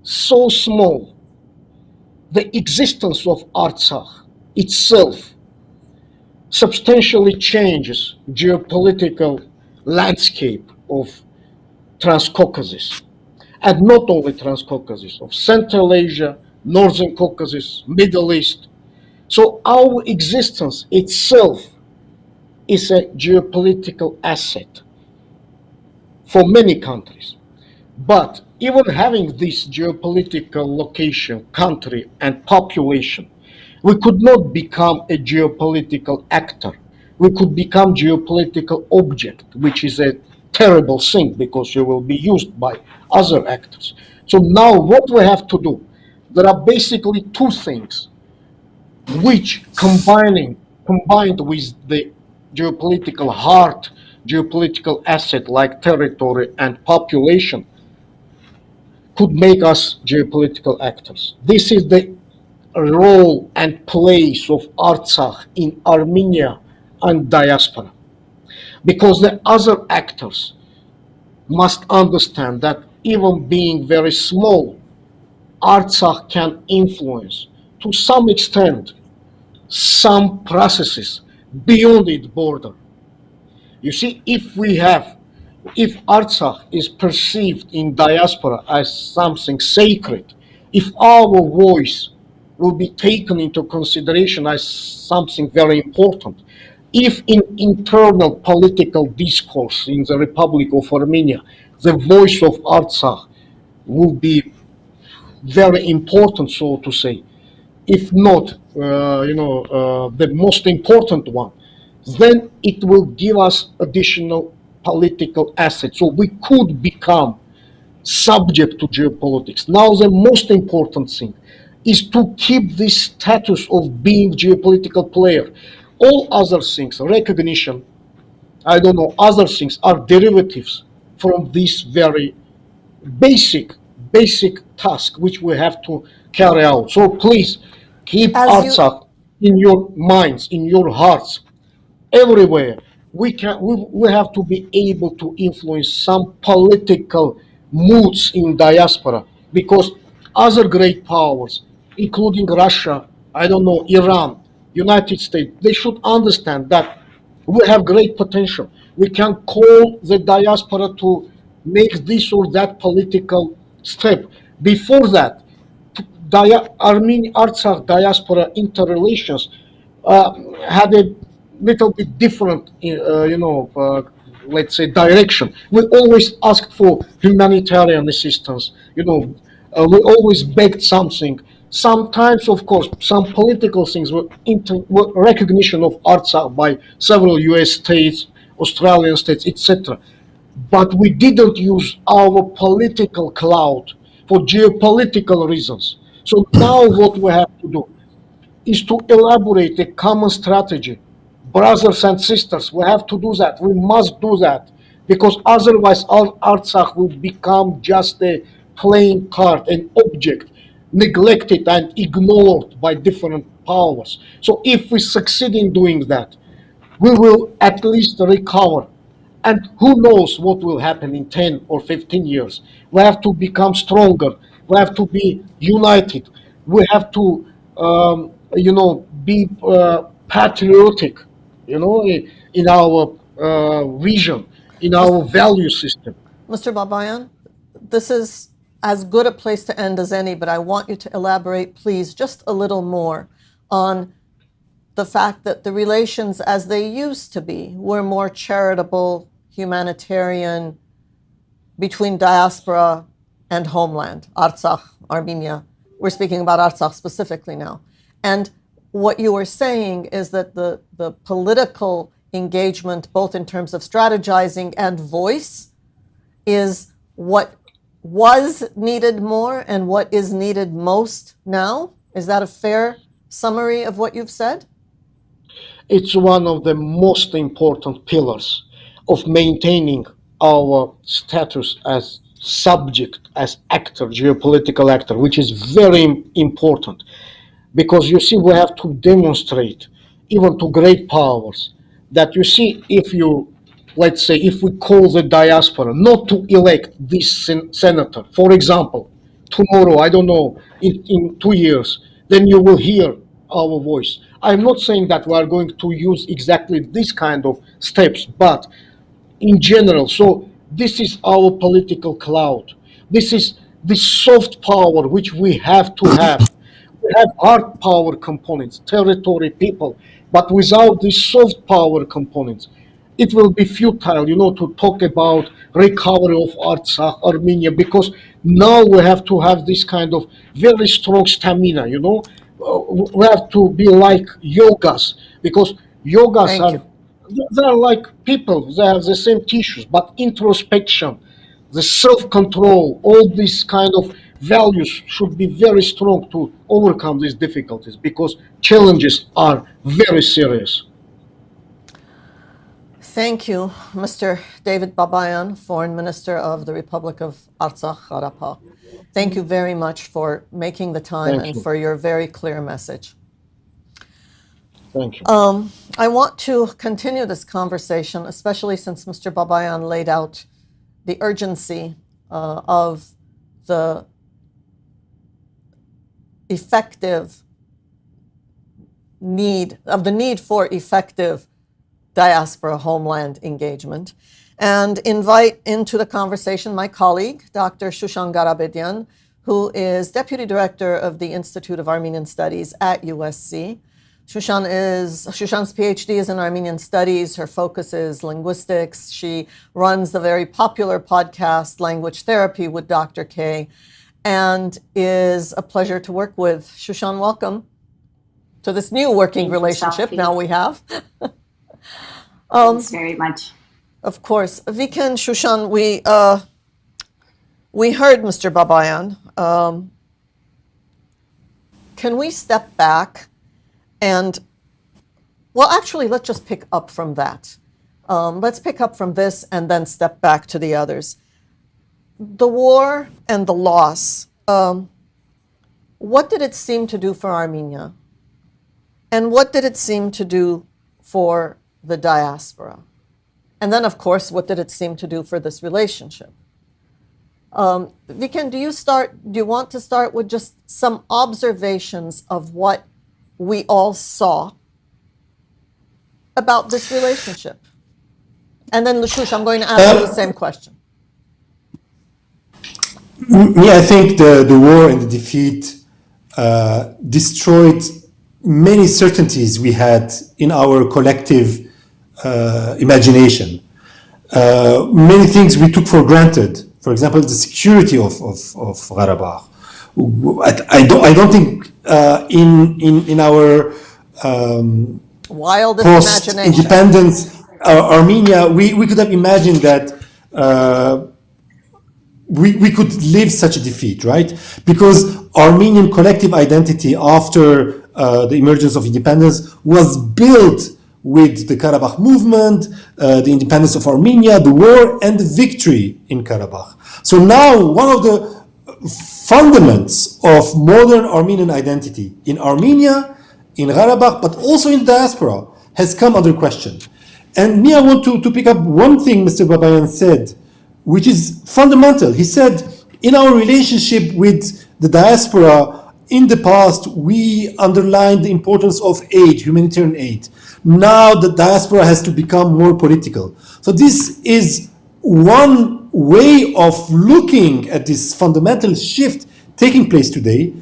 so small, the existence of Artsakh itself substantially changes geopolitical landscape of Transcaucasus, and not only Transcaucasus, of Central Asia, Northern Caucasus, Middle East. So our existence itself is a geopolitical asset for many countries. But even having this geopolitical location, country, and population, we could not become a geopolitical actor. We could become geopolitical object, which is a terrible thing because you will be used by other actors. So now what we have to do, there are basically two things which combined with the geopolitical heart, geopolitical asset like territory and population could make us geopolitical actors. This is the role and place of Artsakh in Armenia and diaspora. Because the other actors must understand that even being very small, Artsakh can influence to some extent some processes beyond its border. You see, if Artsakh is perceived in diaspora as something sacred, if our voice will be taken into consideration as something very important, if in internal political discourse in the Republic of Armenia, the voice of Artsakh will be very important, so to say, if not, the most important one, then it will give us additional political assets. So we could become subject to geopolitics. Now the most important thing is to keep this status of being geopolitical player. All other things, recognition, I don't know, other things are derivatives from this very basic, basic task which we have to carry out. So please keep As you Artsakh in your minds, in your hearts, everywhere. We have to be able to influence some political moods in diaspora, because other great powers, including Russia, I don't know, Iran, United States, they should understand that we have great potential. We can call the diaspora to make this or that political step. Before that, Armenian Artsakh diaspora interrelations uh, had a little bit different, let's say, direction. We always asked for humanitarian assistance. We always begged something. Sometimes, of course, some political things were recognition of Artsakh by several U.S. states, Australian states, etc. But we didn't use our political clout for geopolitical reasons. So now what we have to do is to elaborate a common strategy. Brothers and sisters, we have to do that. We must do that, because otherwise Artsakh will become just a playing card, an object, neglected and ignored by different powers. So if we succeed in doing that, we will at least recover. And who knows what will happen in 10 or 15 years. We have to become stronger. We have to be united. We have to, be patriotic, in our vision, in our value system. Mr. Babayan, this is as good a place to end as any, but I want you to elaborate, please, just a little more on the fact that the relations as they used to be were more charitable, humanitarian, between diaspora and homeland, Artsakh, Armenia. We're speaking about Artsakh specifically now. And what you were saying is that the political engagement, both in terms of strategizing and voice, is what was needed more and what is needed most now. Is that a fair summary of what you've said? It's one of the most important pillars of maintaining our status as subject, as actor, geopolitical actor, which is very important. Because you see, we have to demonstrate, even to great powers, that you see, let's say, if we call the diaspora not to elect this senator, for example, tomorrow, I don't know, in 2 years, then you will hear our voice. I'm not saying that we are going to use exactly this kind of steps, but in general. So this is our political cloud. This is the soft power which we have to have. We have hard power components, territory, people, but without the soft power components, it will be futile, to talk about recovery of Artsakh, Armenia, because now we have to have this kind of very strong stamina, we have to be like yogas, because yogas Thank you. they're like people, they have the same tissues, but introspection, the self-control, all these kind of values should be very strong to overcome these difficulties, because challenges are very serious. Thank you, Mr. David Babayan, Foreign Minister of the Republic of Artsakh, Karabakh. Thank you very much for making the time Thank and you. for your very clear message. Thank you. I want to continue this conversation, especially since Mr. Babayan laid out the urgency of the need for effective diaspora homeland engagement, and invite into the conversation my colleague, Dr. Shushan Karapetian, who is Deputy Director of the Institute of Armenian Studies at USC. Shushan's PhD is in Armenian Studies. Her focus is linguistics. She runs the very popular podcast, Language Therapy with Dr. K, and is a pleasure to work with. Shushan, welcome to this new working relationship now we have. Thanks very much. Of course. Vicken, Shushan, We heard Mr. Babayan. Can we step back and, well, actually, let's just pick up from that. Let's pick up from this and then step back to the others. The war and the loss, what did it seem to do for Armenia? And what did it seem to do for the diaspora? And then, of course, what did it seem to do for this relationship? Vicken, do you want to start with just some observations of what we all saw about this relationship? And then, Lashush, I'm going to ask you the same question. I think the war and the defeat destroyed many certainties we had in our collective imagination. Many things we took for granted. For example, the security of Karabakh. I don't think in our wildest imagination, post-independence Armenia, we could have imagined that we could live such a defeat, right? Because Armenian collective identity after the emergence of independence was built with the Karabakh movement, the independence of Armenia, the war, and the victory in Karabakh. So now one of the fundaments of modern Armenian identity in Armenia, in Karabakh, but also in diaspora, has come under question. And I want to pick up one thing Mr. Babayan said, which is fundamental. He said, in our relationship with the diaspora, in the past, we underlined the importance of aid, humanitarian aid. Now the diaspora has to become more political. So this is one way of looking at this fundamental shift taking place today.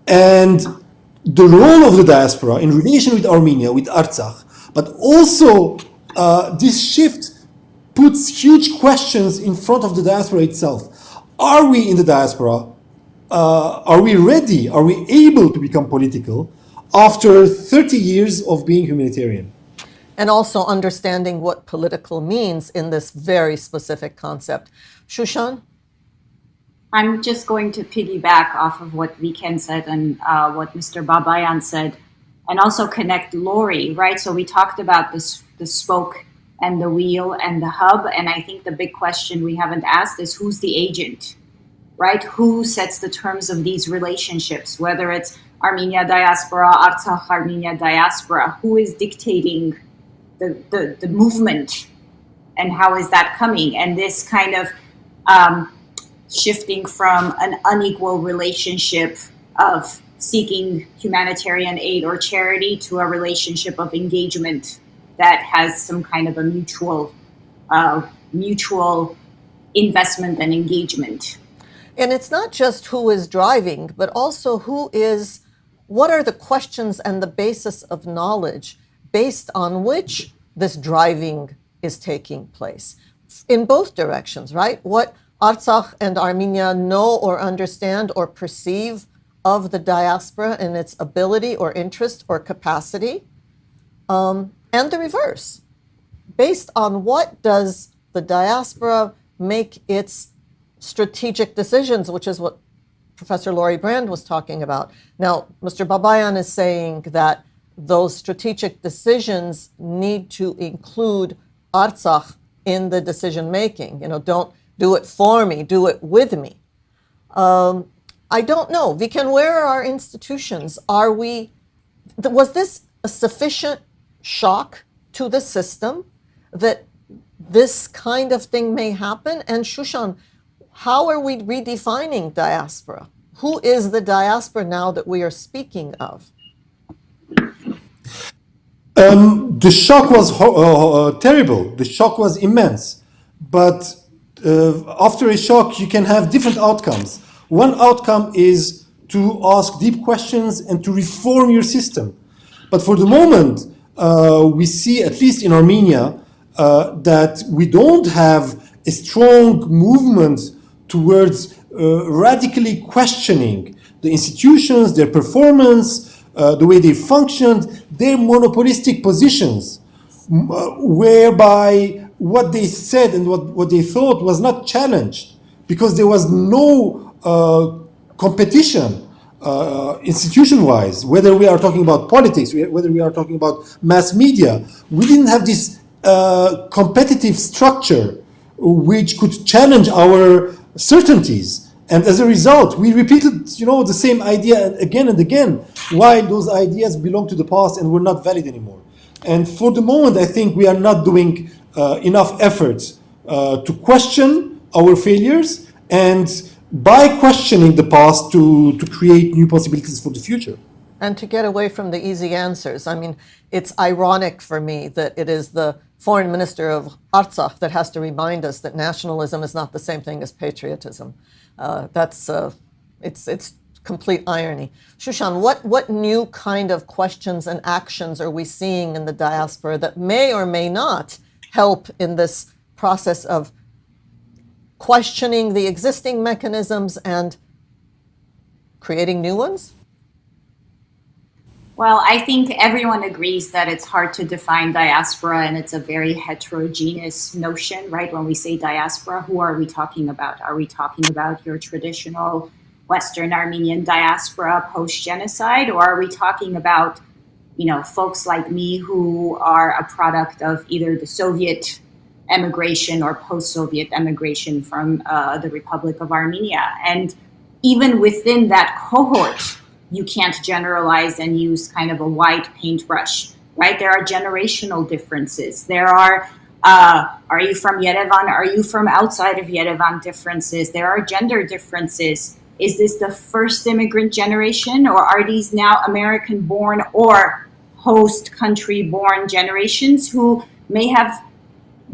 And the role of the diaspora in relation with Armenia, with Artsakh, but also this shift puts huge questions in front of the diaspora itself. Are we in the diaspora? Are we ready? Are we able to become political after 30 years of being humanitarian? And also understanding what political means in this very specific concept. Shushan? I'm just going to piggyback off of what Vicken said and what Mr. Babayan said, and also connect Laurie, right? So we talked about the spoke and the wheel and the hub, and I think the big question we haven't asked is who's the agent, right? Who sets the terms of these relationships, whether it's Armenia diaspora, Artsakh Armenia diaspora, who is dictating the movement, and how is that coming? And this kind of shifting from an unequal relationship of seeking humanitarian aid or charity to a relationship of engagement that has some kind of a mutual investment and engagement. And it's not just who is driving, but also what are the questions and the basis of knowledge based on which this driving is taking place in both directions, right? What Artsakh and Armenia know or understand or perceive of the diaspora and its ability or interest or capacity, and the reverse. Based on what does the diaspora make its strategic decisions, which is what Professor Laurie Brand was talking about. Now, Mr. Babayan is saying that those strategic decisions need to include Artsakh in the decision making. Don't do it for me, do it with me. I don't know. Vicken, where are our institutions? Was this a sufficient shock to the system that this kind of thing may happen? And Shushan, how are we redefining diaspora? Who is the diaspora now that we are speaking of? The shock was terrible. The shock was immense. But after a shock, you can have different outcomes. One outcome is to ask deep questions and to reform your system. But for the moment, we see, at least in Armenia, that we don't have a strong movement towards radically questioning the institutions, their performance, the way they functioned, their monopolistic positions, whereby what they said and what they thought was not challenged. because there was no competition institution-wise, whether we are talking about politics, whether we are talking about mass media. We didn't have this competitive structure which could challenge our certainties. And as a result, we repeated, the same idea again and again, while those ideas belong to the past and were not valid anymore. And for the moment, I think we are not doing enough efforts to question our failures, and by questioning the past to create new possibilities for the future. And to get away from the easy answers. I mean, it's ironic for me that it is the foreign minister of Artsakh that has to remind us that nationalism is not the same thing as patriotism. It's complete irony. Shushan, what new kind of questions and actions are we seeing in the diaspora that may or may not help in this process of questioning the existing mechanisms and creating new ones? Well, I think everyone agrees that it's hard to define diaspora, and it's a very heterogeneous notion, right? When we say diaspora, who are we talking about? Are we talking about your traditional Western Armenian diaspora post-genocide, or are we talking about, folks like me who are a product of either the Soviet emigration or post-Soviet emigration from the Republic of Armenia? And even within that cohort, you can't generalize and use kind of a wide paintbrush, right? There are generational differences. There are you from Yerevan? Are you from outside of Yerevan differences? There are gender differences. Is this the first immigrant generation, or are these now American-born or host country-born generations who may have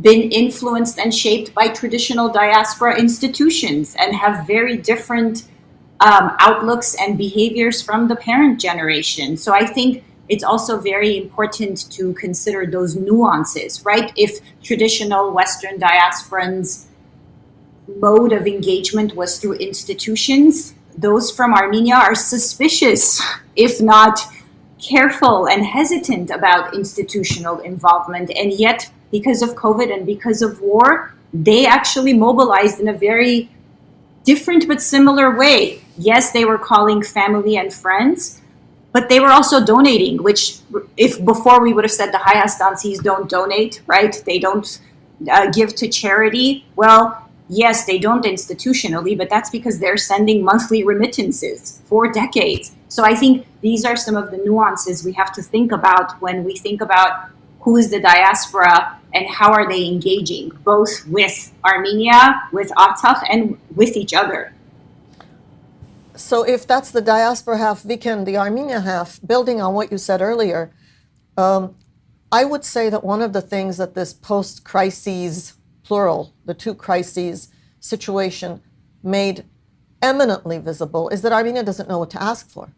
been influenced and shaped by traditional diaspora institutions and have very different outlooks and behaviors from the parent generation? So I think it's also very important to consider those nuances, right? If traditional Western diasporans' mode of engagement was through institutions, those from Armenia are suspicious, if not careful and hesitant about institutional involvement. And yet, because of COVID and because of war, they actually mobilized in a very different but similar way. Yes, they were calling family and friends, but they were also donating, which if before we would have said the Hayastansis don't donate, right? They don't give to charity. Well, yes, they don't institutionally, but that's because they're sending monthly remittances for decades. So I think these are some of the nuances we have to think about when we think about who is the diaspora and how are they engaging, both with Armenia, with Artsakh, and with each other. So if that's the diaspora half, Vicken, the Armenia half, building on what you said earlier, I would say that one of the things that this post-crises, plural, the two crises situation made eminently visible is that Armenia doesn't know what to ask for.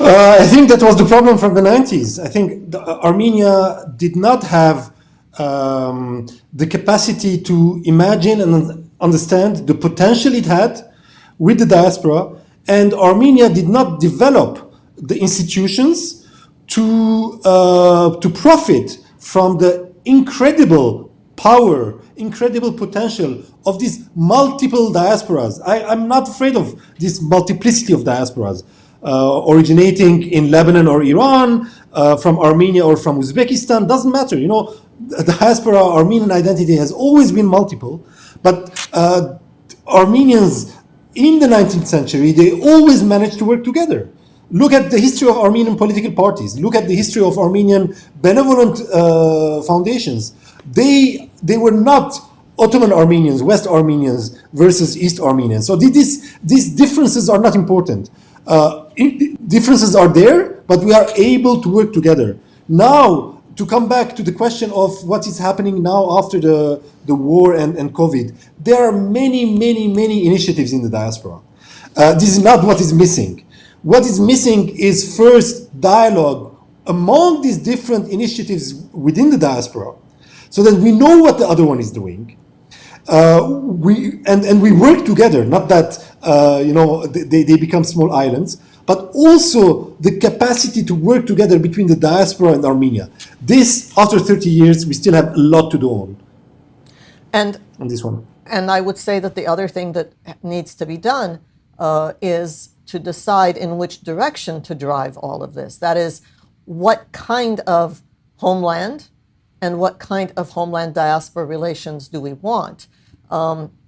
I think that was the problem from the 90s. I think Armenia did not have the capacity to imagine and understand the potential it had with the diaspora, and Armenia did not develop the institutions to profit from the incredible power, incredible potential of these multiple diasporas. I'm not afraid of this multiplicity of diasporas. Originating in Lebanon or Iran, from Armenia or from Uzbekistan, doesn't matter. The diaspora Armenian identity has always been multiple, but Armenians in the 19th century, they always managed to work together. Look at the history of Armenian political parties. Look at the history of Armenian benevolent foundations. They were not Ottoman Armenians, West Armenians versus East Armenians. So these differences are not important. Differences are there, but we are able to work together. Now, to come back to the question of what is happening now after the war and COVID, there are many initiatives in the diaspora. This is not what is missing. What is missing is first dialogue among these different initiatives within the diaspora, so that we know what the other one is doing. We work together, not that they become small islands, but also the capacity to work together between the diaspora and Armenia. This, after 30 years, we still have a lot to do on. And on this one. And I would say that the other thing that needs to be done is to decide in which direction to drive all of this. That is, what kind of homeland and what kind of homeland-diaspora relations do we want?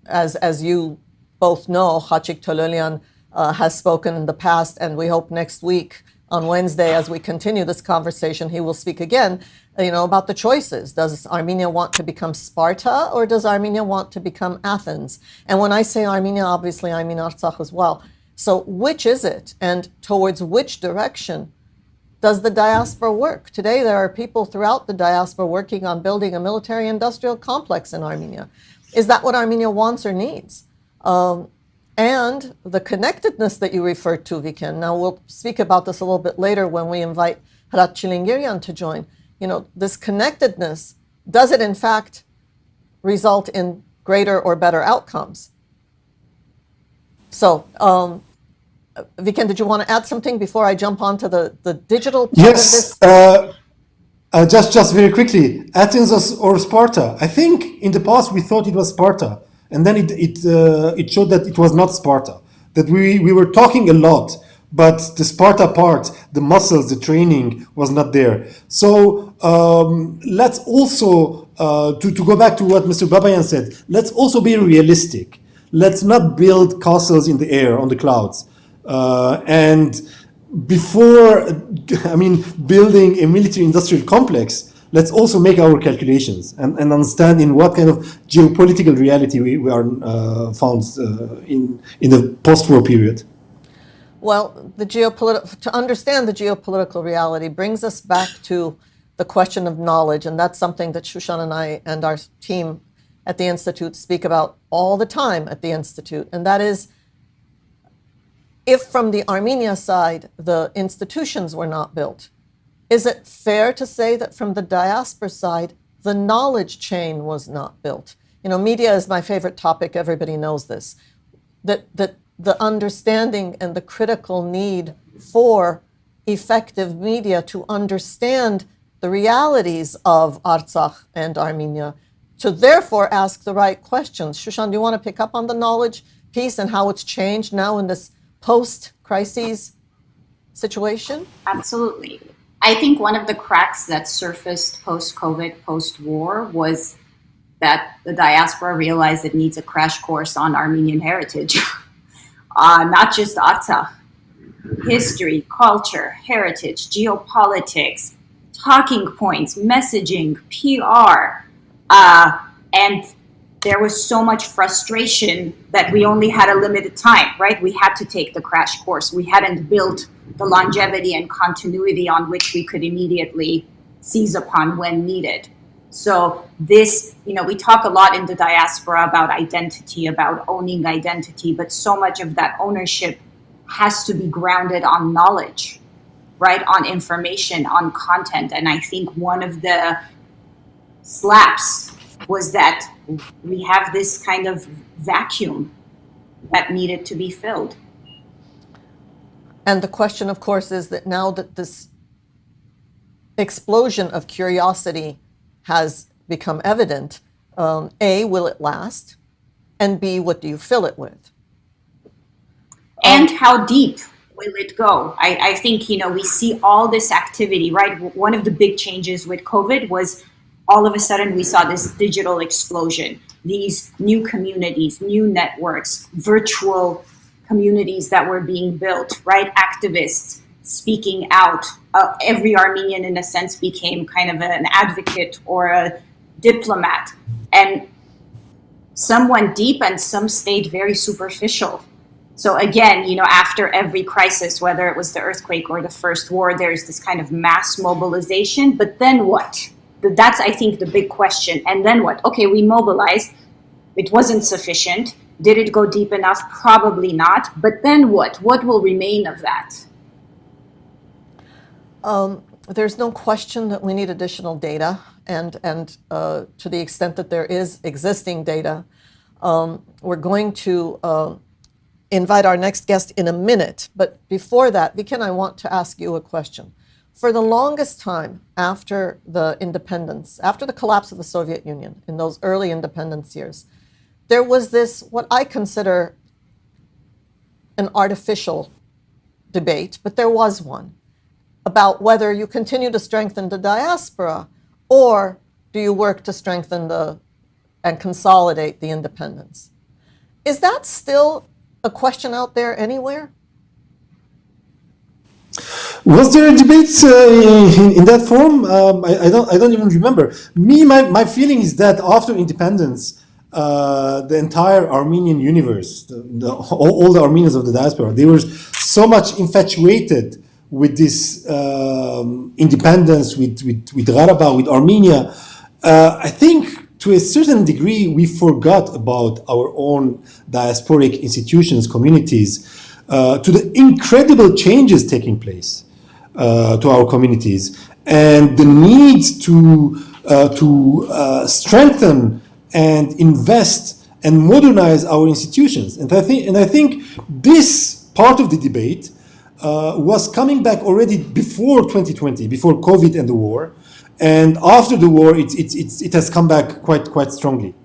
As you both know, Hratch Tchilingirian has spoken in the past, and we hope next week on Wednesday, as we continue this conversation, he will speak again, about the choices. Does Armenia want to become Sparta, or does Armenia want to become Athens? And when I say Armenia, obviously I mean Artsakh as well. So which is it, and towards which direction does the diaspora work? Today, there are people throughout the diaspora working on building a military-industrial complex in Armenia. Is that what Armenia wants or needs? And the connectedness that you referred to, Vicken. Now, we'll speak about this a little bit later when we invite Hratch Tchilingirian to join. This connectedness, does it in fact result in greater or better outcomes? So, Vicken, did you want to add something before I jump onto the digital part of this? Just very quickly, Athens or Sparta. I think in the past we thought it was Sparta, and then it showed that it was not Sparta. That we were talking a lot, but the Sparta part, the muscles, the training was not there. So let's also, to go back to what Mr. Babayan said, let's also be realistic. Let's not build castles in the air, on the clouds. And before, building a military-industrial complex, let's also make our calculations and understand in what kind of geopolitical reality we are found in the post-war period. Well, to understand the geopolitical reality brings us back to the question of knowledge, and that's something that Shushan and I and our team at the Institute speak about all the time at the Institute, and that is, if from the Armenia side the institutions were not built, is it fair to say that from the diaspora side the knowledge chain was not built? Media is my favorite topic, everybody knows this. That the understanding and the critical need for effective media to understand the realities of Artsakh and Armenia, to therefore ask the right questions. Shushan, do you want to pick up on the knowledge piece and how it's changed now in this post-crises situation? Absolutely. I think one of the cracks that surfaced post-COVID, post-war, was that the diaspora realized it needs a crash course on Armenian heritage. Not just Artsakh. History, culture, heritage, geopolitics, talking points, messaging, PR, and there was so much frustration that we only had a limited time, right? We had to take the crash course. We hadn't built the longevity and continuity on which we could immediately seize upon when needed. So this, we talk a lot in the diaspora about identity, about owning identity, but so much of that ownership has to be grounded on knowledge, right? On information, on content. And I think one of the slaps was that we have this kind of vacuum that needed to be filled. And the question, of course, is that now that this explosion of curiosity has become evident, A, will it last? And B, what do you fill it with? And how deep will it go? I think, we see all this activity, right? One of the big changes with COVID was all of a sudden we saw this digital explosion, these new communities, new networks, virtual communities that were being built, right? Activists speaking out. Every Armenian, in a sense, became kind of an advocate or a diplomat. And some went deep and some stayed very superficial. So again, after every crisis, whether it was the earthquake or the first war, there's this kind of mass mobilization. But then what? That's, I think, the big question. And then what? Okay, we mobilized. It wasn't sufficient. Did it go deep enough? Probably not. But then what? What will remain of that? There's no question that we need additional data. And to the extent that there is existing data, we're going to invite our next guest in a minute. But before that, Vicken, I want to ask you a question. for the longest time after the independence, after the collapse of the Soviet Union, in those early independence years, there was this, what I consider an artificial debate, but there was one, about whether you continue to strengthen the diaspora or do you work to strengthen and consolidate the independence. Is that still a question out there anywhere? Was there a debate in that form? I don't even remember. My feeling is that after independence, the entire Armenian universe, all the Armenians of the diaspora, they were so much infatuated with this independence, with Karabakh, with Armenia. I think to a certain degree we forgot about our own diasporic institutions, communities, to the incredible changes taking place to our communities, and the need to strengthen and invest and modernize our institutions. And I think this part of the debate was coming back already before 2020, before COVID and the war, and after the war, it has come back quite strongly.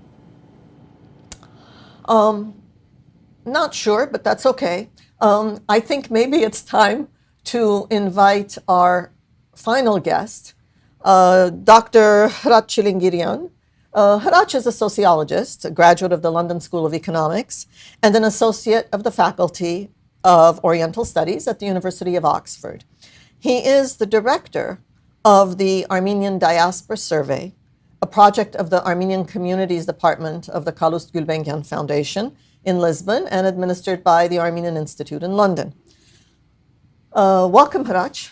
Not sure, but that's okay. I think maybe it's time to invite our final guest, Dr. Hratch Tchilingirian. Hratch is a sociologist, a graduate of the London School of Economics, and an associate of the Faculty of Oriental Studies at the University of Oxford. He is the director of the Armenian Diaspora Survey, a project of the Armenian Communities Department of the Calouste Gulbenkian Foundation in Lisbon and administered by the Armenian Institute in London. Welcome, Hratch.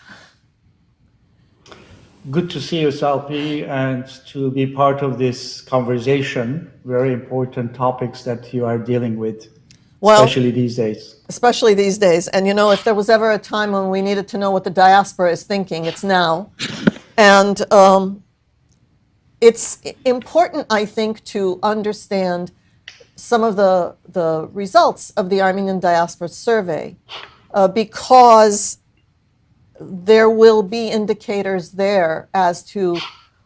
Good to see you, Salpi, and to be part of this conversation. Very important topics that you are dealing with, especially these days. Especially these days. And you know, if there was ever a time when we needed to know what the diaspora is thinking, it's now. And it's important, I think, to understand some of the results of the Armenian Diaspora Survey because there will be indicators there as to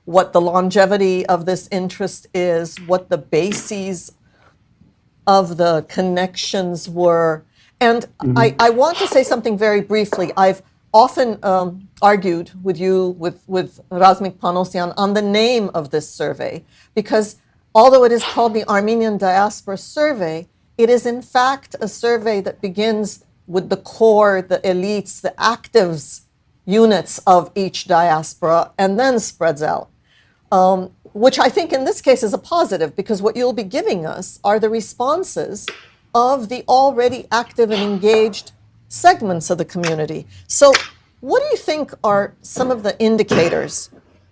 what the longevity of this interest is, what the bases of the connections were. And I want to say something very briefly. I've often argued with you, with Razmik Panosyan, on the name of this survey, because although it is called the Armenian Diaspora Survey, it is in fact a survey that begins with the core, the elites, the actives units of each diaspora, and then spreads out, which I think in this case is a positive, because what you'll be giving us are the responses of the already active and engaged segments of the community. So what do you think are some of the indicators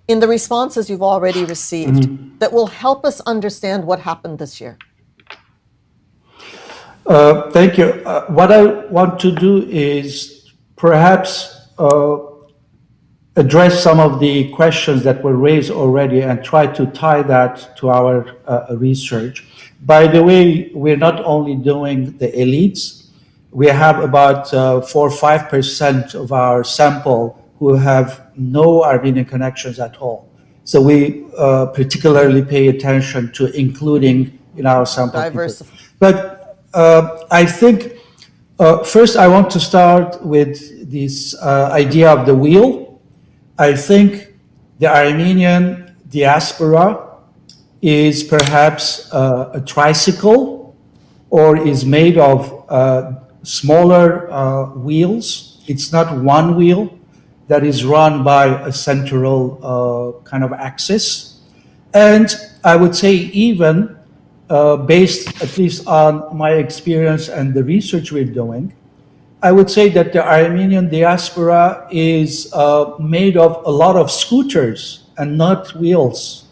in the responses you've already received that will help us understand what happened this year? Thank you. What I want to do is perhaps address some of the questions that were raised already and try to tie that to our research. By the way, we're not only doing the elites. We have about 4 or 5% of our sample who have no Armenian connections at all. So we particularly pay attention to including in our sample people. But I think first I want to start with this idea of the wheel. I think the Armenian diaspora is perhaps a tricycle or is made of smaller wheels. It's not one wheel that is run by a central kind of axis. And I would say even based at least on my experience and the research we're doing, I would say that the Armenian diaspora is made of a lot of scooters and not wheels,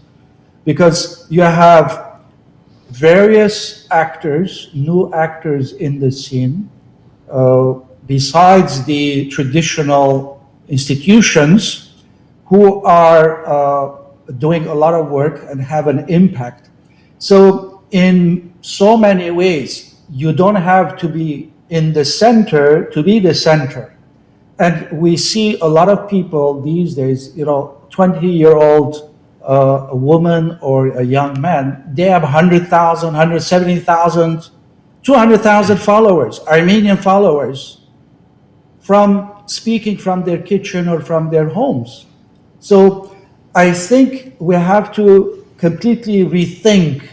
because you have various actors, new actors in the scene, besides the traditional institutions who are doing a lot of work and have an impact. So in so many ways, you don't have to be in the center to be the center. And we see a lot of people these days, 20-year-old a woman or a young man, they have 100,000, 170,000, 200,000 followers, Armenian followers, from speaking from their kitchen or from their homes. So I think we have to completely rethink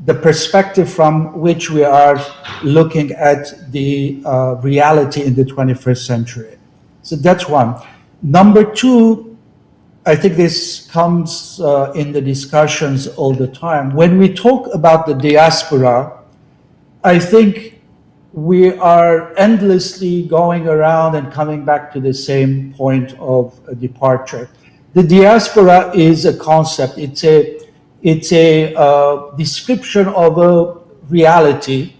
the perspective from which we are looking at the reality in the 21st century. So that's one. Number two, I think this comes in the discussions all the time. When we talk about the diaspora, I think we are endlessly going around and coming back to the same point of departure. The diaspora is a concept. It's a description of a reality,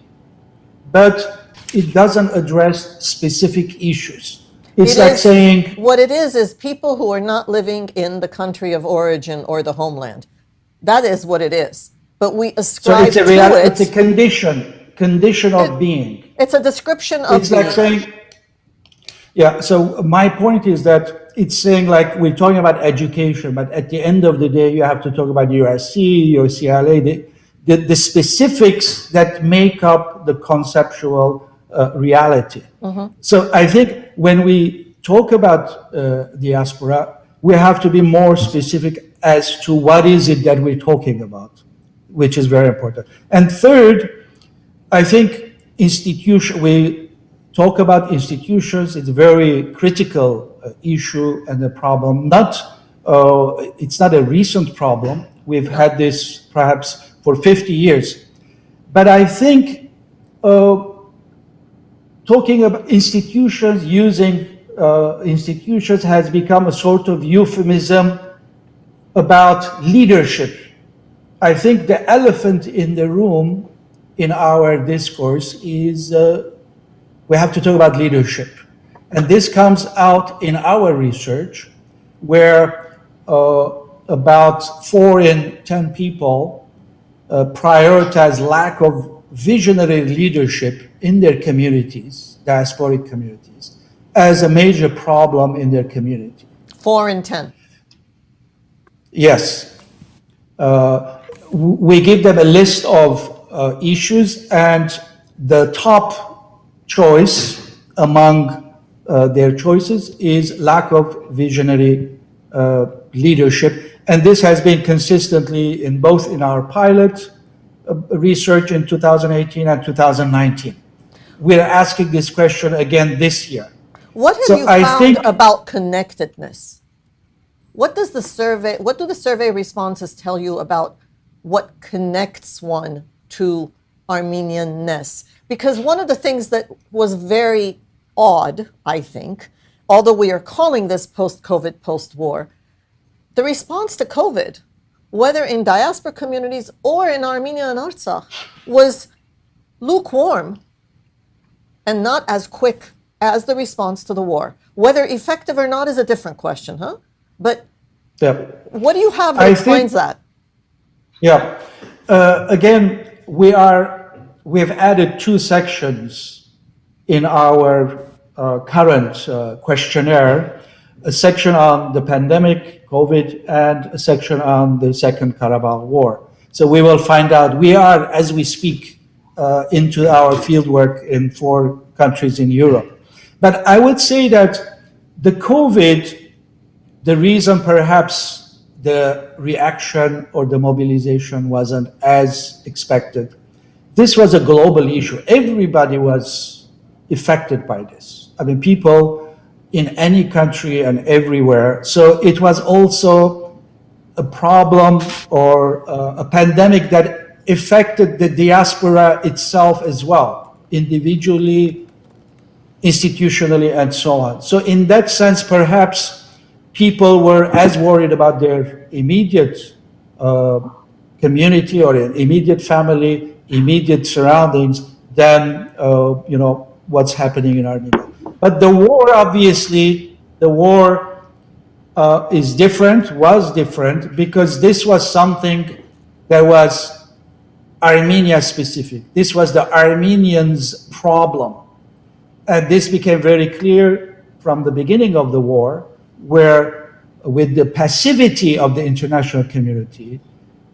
but it doesn't address specific issues. It's like saying what it is people who are not living in the country of origin or the homeland. That is what it is. But we ascribe so it's a condition of being. It's a description of it's being. Like saying, yeah, so my point is that it's saying, like, we're talking about education, but at the end of the day, you have to talk about USC, your CLA, the specifics that make up the conceptual reality. Mm-hmm. So I think when we talk about diaspora, we have to be more specific as to what is it that we're talking about, which is very important. And third, I think we talk about institutions. It's a very critical issue and a problem. It's not a recent problem. We've had this perhaps for 50 years. But I think talking about institutions, using institutions has become a sort of euphemism about leadership. I think the elephant in the room in our discourse is we have to talk about leadership. And this comes out in our research, where about 4 in 10 people prioritize lack of visionary leadership in their communities, diasporic communities, as a major problem in their community. 4 in 10. Yes. We give them a list of issues, and the top choice among their choices is lack of visionary leadership. And this has been consistently in both in our pilot research in 2018 and 2019. We're asking this question again this year. What have you found about connectedness? What do the survey responses tell you about what connects one to Armenianness? Because one of the things that was very odd, I think, although we are calling this post-COVID, post-war, the response to COVID, whether in diaspora communities or in Armenia and Artsakh, was lukewarm and not as quick as the response to the war. Whether effective or not is a different question, huh? But what do you have that explains that? Yeah. Again, we've added 2 sections in our current questionnaire, a section on the pandemic, COVID, and a section on the Second Karabakh War. So we will find out. We are, as we speak, into our fieldwork in 4 countries in Europe. But I would say that the COVID, the reason perhaps the reaction or the mobilization wasn't as expected, this was a global issue. Everybody was affected by this. I mean, people in any country and everywhere. So it was also a problem or a pandemic that affected the diaspora itself as well, individually, institutionally, and so on. So in that sense, perhaps people were as worried about their immediate community or immediate family, immediate surroundings than what's happening in Armenia. But the war, obviously, is different, was different, because this was something that was Armenia specific. This was the Armenians' problem. And this became very clear from the beginning of the war, where with the passivity of the international community,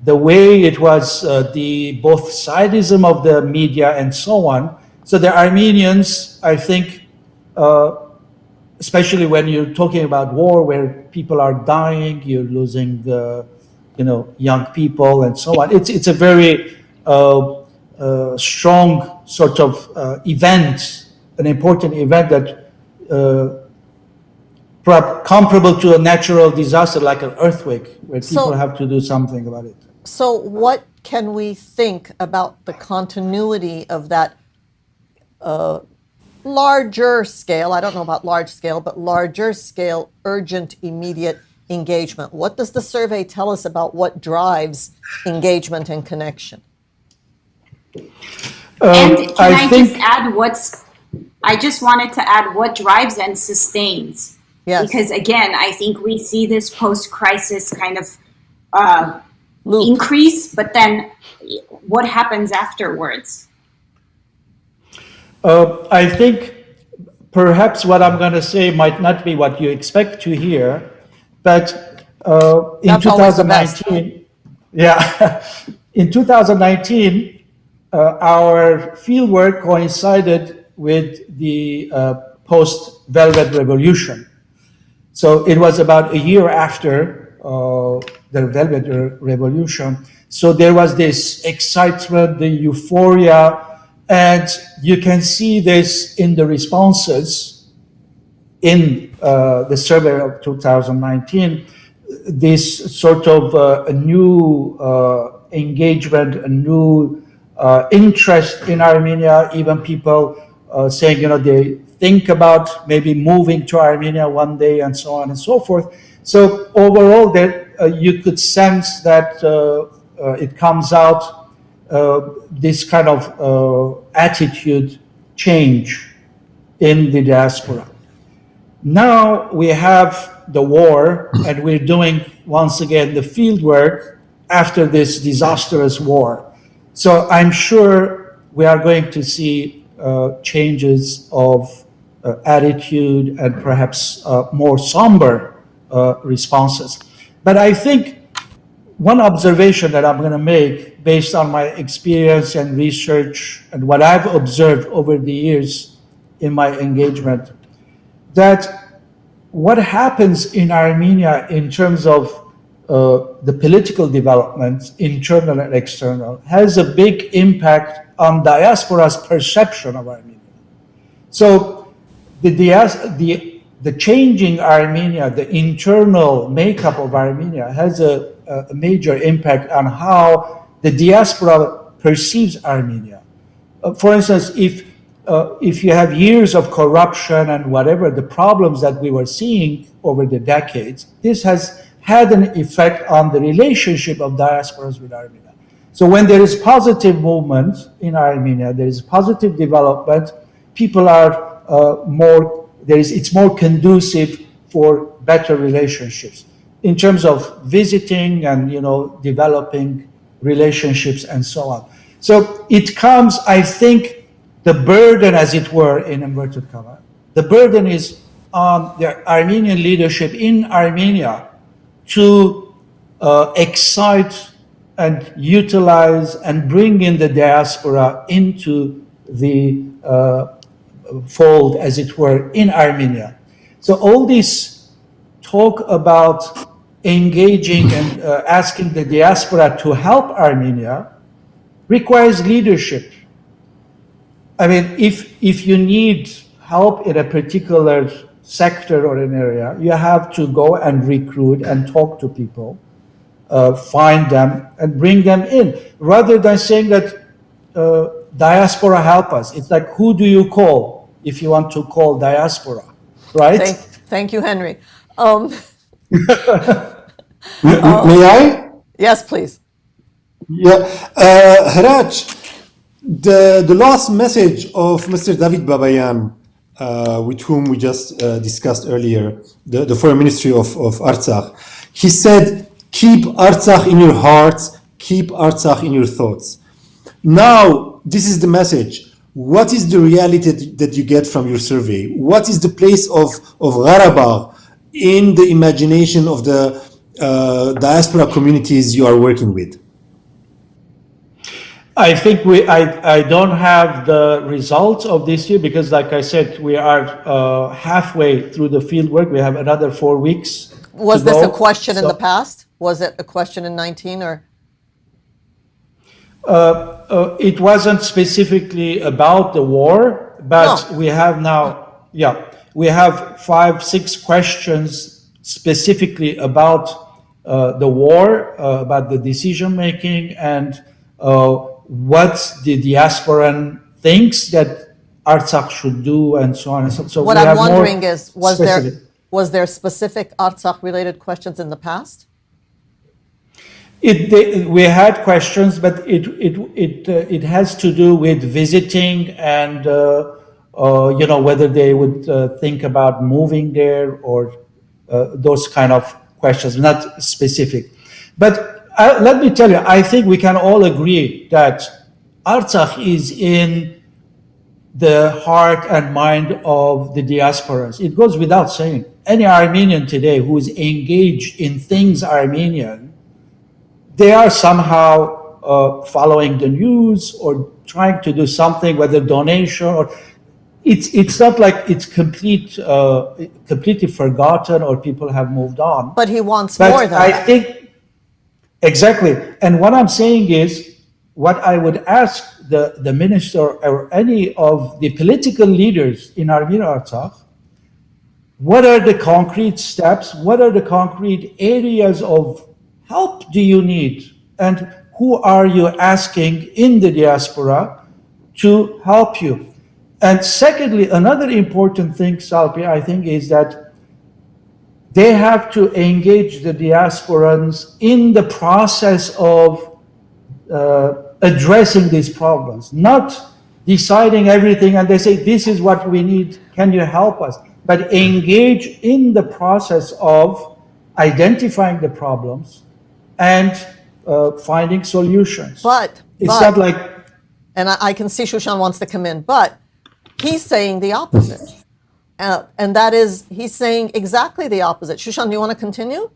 the way it was the both sidism of the media and so on. So the Armenians, I think, especially when you're talking about war, where people are dying, you're losing, young people and so on. It's a very strong sort of event, an important event that comparable to a natural disaster like an earthquake, where people have to do something about it. So what can we think about the continuity of that larger scale, I don't know about large scale, but larger scale, urgent, immediate engagement? What does the survey tell us about what drives engagement and connection? And I just wanted to add what drives and sustains. Yes. Because again, I think we see this post-crisis kind of increase, but then what happens afterwards? I think perhaps what I'm going to say might not be what you expect to hear, but in 2019, in 2019, our fieldwork coincided with the post-Velvet Revolution. So it was about a year after the Velvet Revolution. So there was this excitement, the euphoria, and you can see this in the responses in the survey of 2019, this sort of a new engagement, a new interest in Armenia, even people saying, they think about maybe moving to Armenia one day and so on and so forth. So overall, you could sense that it comes out this kind of attitude change in the diaspora. Now we have the war, and we're doing once again the field work after this disastrous war. So I'm sure we are going to see changes of attitude and perhaps more somber responses. But I think one observation that I'm going to make based on my experience and research and what I've observed over the years in my engagement, that what happens in Armenia in terms of the political developments, internal and external, has a big impact on diaspora's perception of Armenia. So the changing Armenia, the internal makeup of Armenia has a major impact on how the diaspora perceives Armenia. For instance, if you have years of corruption and whatever, the problems that we were seeing over the decades, this has had an effect on the relationship of diasporas with Armenia. So when there is positive movement in Armenia, there is positive development, people are it's more conducive for better relationships in terms of visiting and developing relationships and so on. So it comes, I think, the burden, as it were, in inverted commas, the burden is on the Armenian leadership in Armenia to excite and utilize and bring in the diaspora into the fold, as it were, in Armenia. So all this talk about engaging and asking the diaspora to help Armenia requires leadership. I mean, if you need help in a particular sector or an area, you have to go and recruit and talk to people, find them and bring them in, rather than saying that diaspora help us. It's like, who do you call if you want to call diaspora, right? Thank you, Henry. May I? Yes, please. Yeah, Hratch, the last message of Mr. David Babayan, with whom we just discussed earlier, the Foreign Ministry of Artsakh, he said, keep Artsakh in your hearts, keep Artsakh in your thoughts. Now, this is the message. what is the reality that you get from your survey? What is the place of Karabakh in the imagination of the diaspora communities you are working with? I think I don't have the results of this year because, like I said, we are halfway through the field work. We have another 4 weeks. Was this a question in the past? Was it a question in 19 or? It wasn't specifically about the war, but we have now, we have 5, 6 questions specifically about the war, about the decision making, and what the diasporan thinks that Artsakh should do, and so on and so on. So what I'm wondering is, was there specific Artsakh related questions in the past? We had questions, but it has to do with visiting and whether they would think about moving there or those kind of questions, not specific. But let me tell you, I think we can all agree that Artsakh is in the heart and mind of the diasporas. It goes without saying. Any Armenian today who is engaged in things Armenian, they are somehow following the news or trying to do something, whether donation or it's not like it's completely forgotten or people have moved on. But he wants more than I that. think exactly. And what I'm saying is, what I would ask the minister or any of the political leaders in Armenia Artsakh, what are the concrete steps? What are the concrete areas of help do you need? And who are you asking in the diaspora to help you? And secondly, another important thing, Salpi, I think, is that they have to engage the diasporans in the process of addressing these problems, not deciding everything and they say, this is what we need, can you help us? But engage in the process of identifying the problems and finding solutions. But not like... And I can see Shushan wants to come in, but he's saying the opposite. And that is, he's saying exactly the opposite. Shushan, do you want to continue?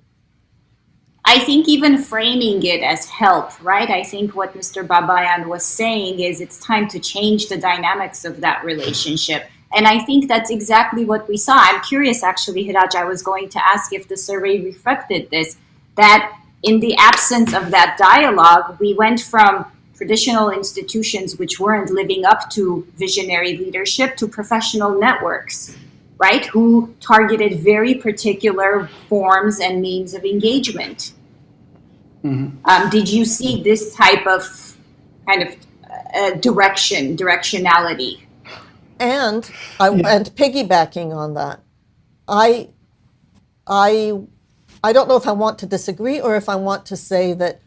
I think even framing it as help, right? I think what Mr. Babayan was saying is it's time to change the dynamics of that relationship. And I think that's exactly what we saw. I'm curious, actually, Hratch, I was going to ask if the survey reflected this, that in the absence of that dialogue, we went from traditional institutions which weren't living up to visionary leadership to professional networks, right, who targeted very particular forms and means of engagement. Mm-hmm. Did you see this type of kind of directionality? And piggybacking on that, I don't know if I want to disagree or if I want to say that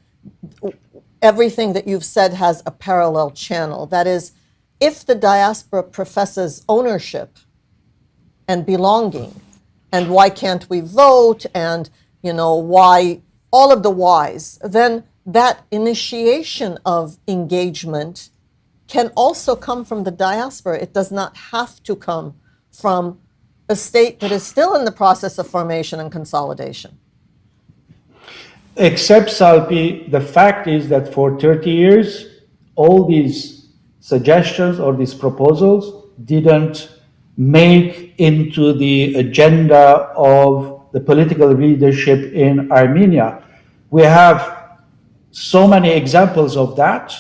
everything that you've said has a parallel channel. That is, if the diaspora professes ownership and belonging, and why can't we vote, and why, all of the whys, then that initiation of engagement can also come from the diaspora. It does not have to come from a state that is still in the process of formation and consolidation. Except, Salpi, the fact is that for 30 years, all these suggestions or these proposals didn't make into the agenda of the political leadership in Armenia. We have so many examples of that.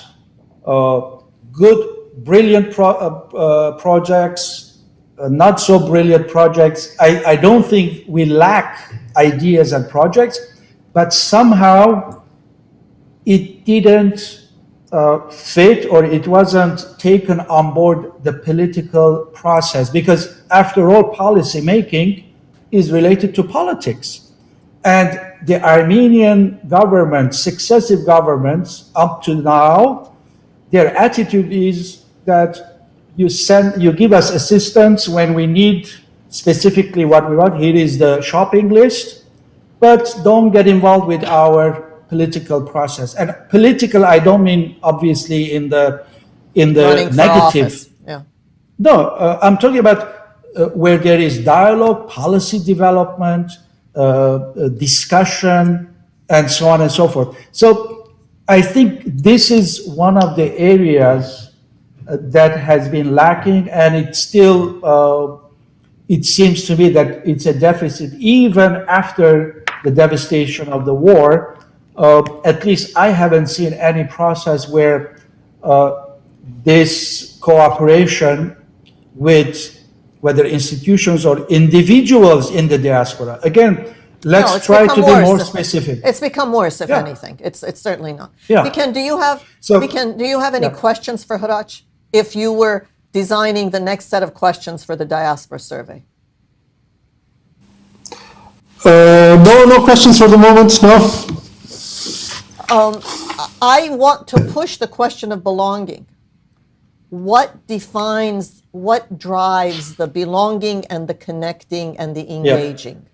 Good, brilliant projects, not so brilliant projects. I don't think we lack ideas and projects, but somehow it didn't fit, or it wasn't taken on board the political process, because after all, policy making is related to politics. And the Armenian government, successive governments up to now, their attitude is that you give us assistance when we need specifically what we want. Here is the shopping list, but don't get involved with our political process. And political, I don't mean obviously in the negative No, I'm talking about where there is dialogue, policy development, discussion, and so on and so forth. So I think this is one of the areas that has been lacking, and it's still, it seems to me that it's a deficit even after the devastation of the war. At least I haven't seen any process where this cooperation with whether institutions or individuals in the diaspora. Again, let's it's try to become be worse. more specific. It's become worse, if Yeah. anything. It's certainly not. Yeah. Vicken, do you have any Yeah. questions for Hratch if you were designing the next set of questions for the diaspora survey? No questions for the moment. No. I want to push the question of belonging. What defines, what drives the belonging and the connecting and the engaging?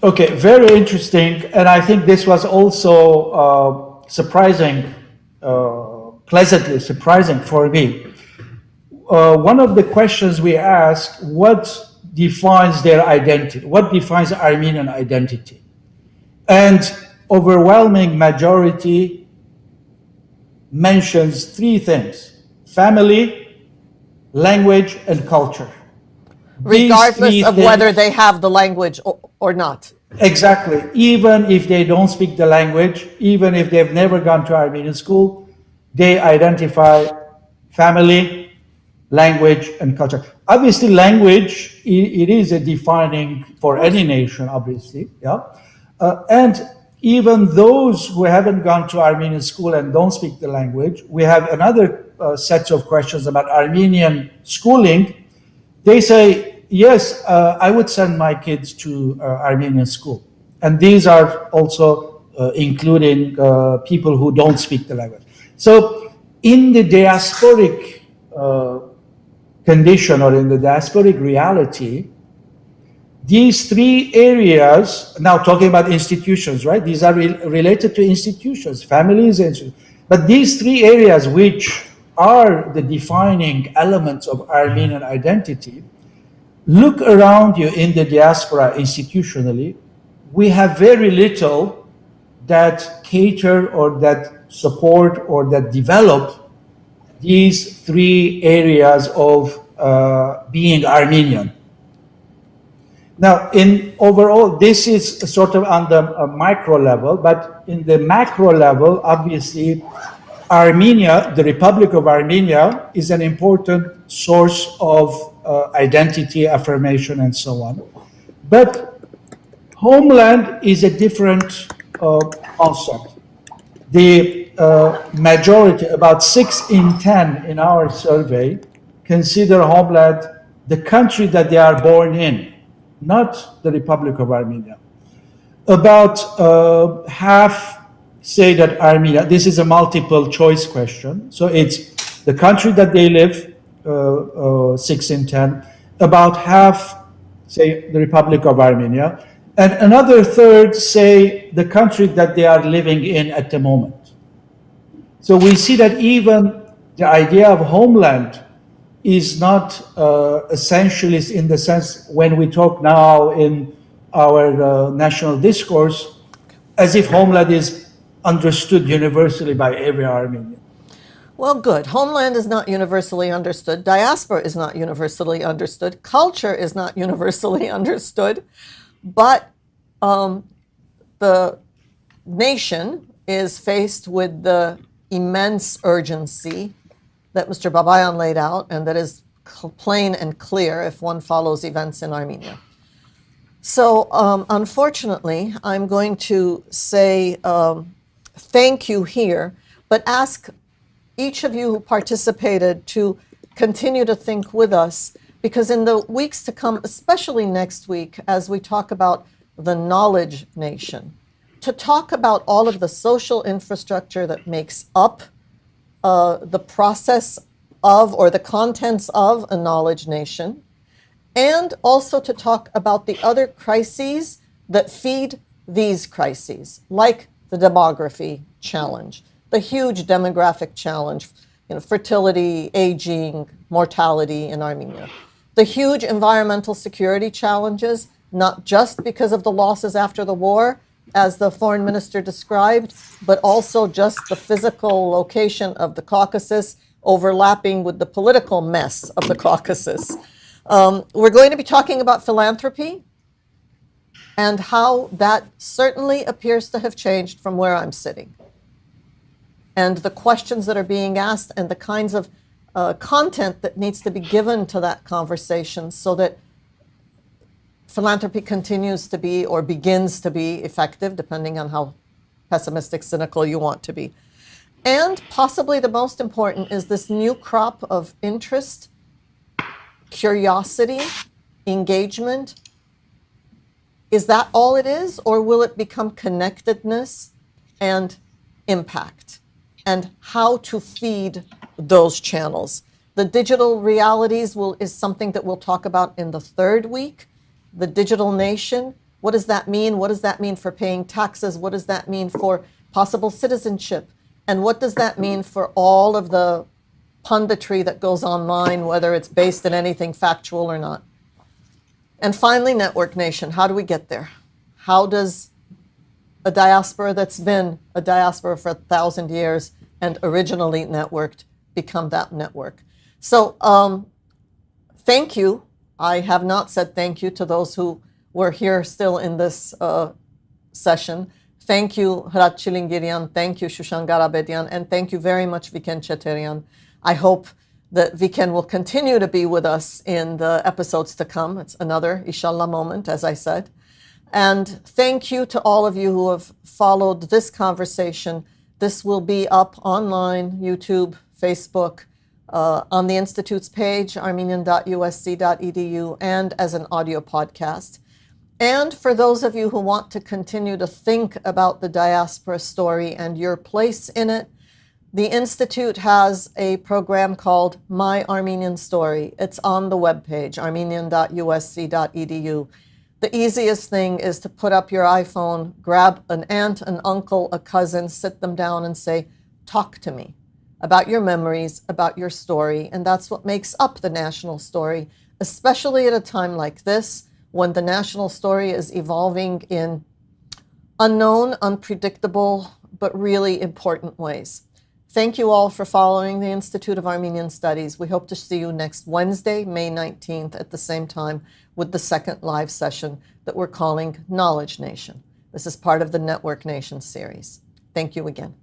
Okay, very interesting. And I think this was also surprising, pleasantly surprising for me. One of the questions we asked, what defines their identity? What defines Armenian identity? And overwhelming majority mentions three things: family, language, and culture. Regardless of whether they have the language or not. Exactly. Even if they don't speak the language, even if they've never gone to Armenian school, they identify family, language, and culture. Obviously, language, it is a defining for any nation, obviously. Yeah. And even those who haven't gone to Armenian school and don't speak the language, we have another set of questions about Armenian schooling. They say, yes, I would send my kids to Armenian school. And these are also including people who don't speak the language. So in the diasporic condition or in the diasporic reality, these three areas, now talking about institutions, right? These are related to institutions, families, but these three areas, which are the defining elements of Armenian identity, look around you in the diaspora institutionally, we have very little that cater or that support or that develop these three areas of being Armenian. Now, in overall, this is sort of on the micro level, but in the macro level, obviously, Armenia, the Republic of Armenia, is an important source of identity affirmation and so on. But homeland is a different concept. The majority, about 6 in 10 in our survey, consider homeland the country that they are born in, not the Republic of Armenia. About half say that Armenia, this is a multiple choice question, so it's the country that they live, 6 in 10, about half say the Republic of Armenia, and another third say the country that they are living in at the moment. So we see that even the idea of homeland is not essentialist in the sense when we talk now in our national discourse, as if homeland is understood universally by every Armenian. Well, good. Homeland is not universally understood. Diaspora is not universally understood. Culture is not universally understood. But the nation is faced with the immense urgency that Mr. Babayan laid out, and that is plain and clear if one follows events in Armenia. So unfortunately, I'm going to say thank you here, but ask each of you who participated to continue to think with us, because in the weeks to come, especially next week, as we talk about the knowledge nation, to talk about all of the social infrastructure that makes up the process of or the contents of a knowledge nation, and also to talk about the other crises that feed these crises, like the demography challenge, the huge demographic challenge, fertility, aging, mortality in Armenia. The huge environmental security challenges, not just because of the losses after the war, as the foreign minister described, but also just the physical location of the Caucasus overlapping with the political mess of the Caucasus. We're going to be talking about philanthropy and how that certainly appears to have changed from where I'm sitting, and the questions that are being asked and the kinds of content that needs to be given to that conversation so that philanthropy continues to be or begins to be effective, depending on how pessimistic, cynical you want to be. And possibly the most important is this new crop of interest, curiosity, engagement. Is that all it is, or will it become connectedness and impact? And how to feed those channels. The digital realities is something that we'll talk about in the third week. The digital nation, what does that mean? What does that mean for paying taxes? What does that mean for possible citizenship? And what does that mean for all of the punditry that goes online, whether it's based in anything factual or not? And finally, network nation, how do we get there? How does a diaspora that's been a diaspora for 1,000 years and originally networked become that network? So thank you. I have not said thank you to those who were here still in this session. Thank you, Hratch Tchilingirian. Thank you, Shushan Karapetian. And thank you very much, Vicken Cheterian. I hope that Vicken will continue to be with us in the episodes to come. It's another Inshallah moment, as I said. And thank you to all of you who have followed this conversation. This will be up online, YouTube, Facebook, on the Institute's page, armenian.usc.edu, and as an audio podcast. And for those of you who want to continue to think about the diaspora story and your place in it, the Institute has a program called My Armenian Story. It's on the webpage, armenian.usc.edu. The easiest thing is to put up your iPhone, grab an aunt, an uncle, a cousin, sit them down and say, talk to me about your memories, about your story. And that's what makes up the national story, especially at a time like this, when the national story is evolving in unknown, unpredictable, but really important ways. Thank you all for following the Institute of Armenian Studies. We hope to see you next Wednesday, May 19th, at the same time, with the second live session that we're calling Knowledge Nation. This is part of the Network Nation series. Thank you again.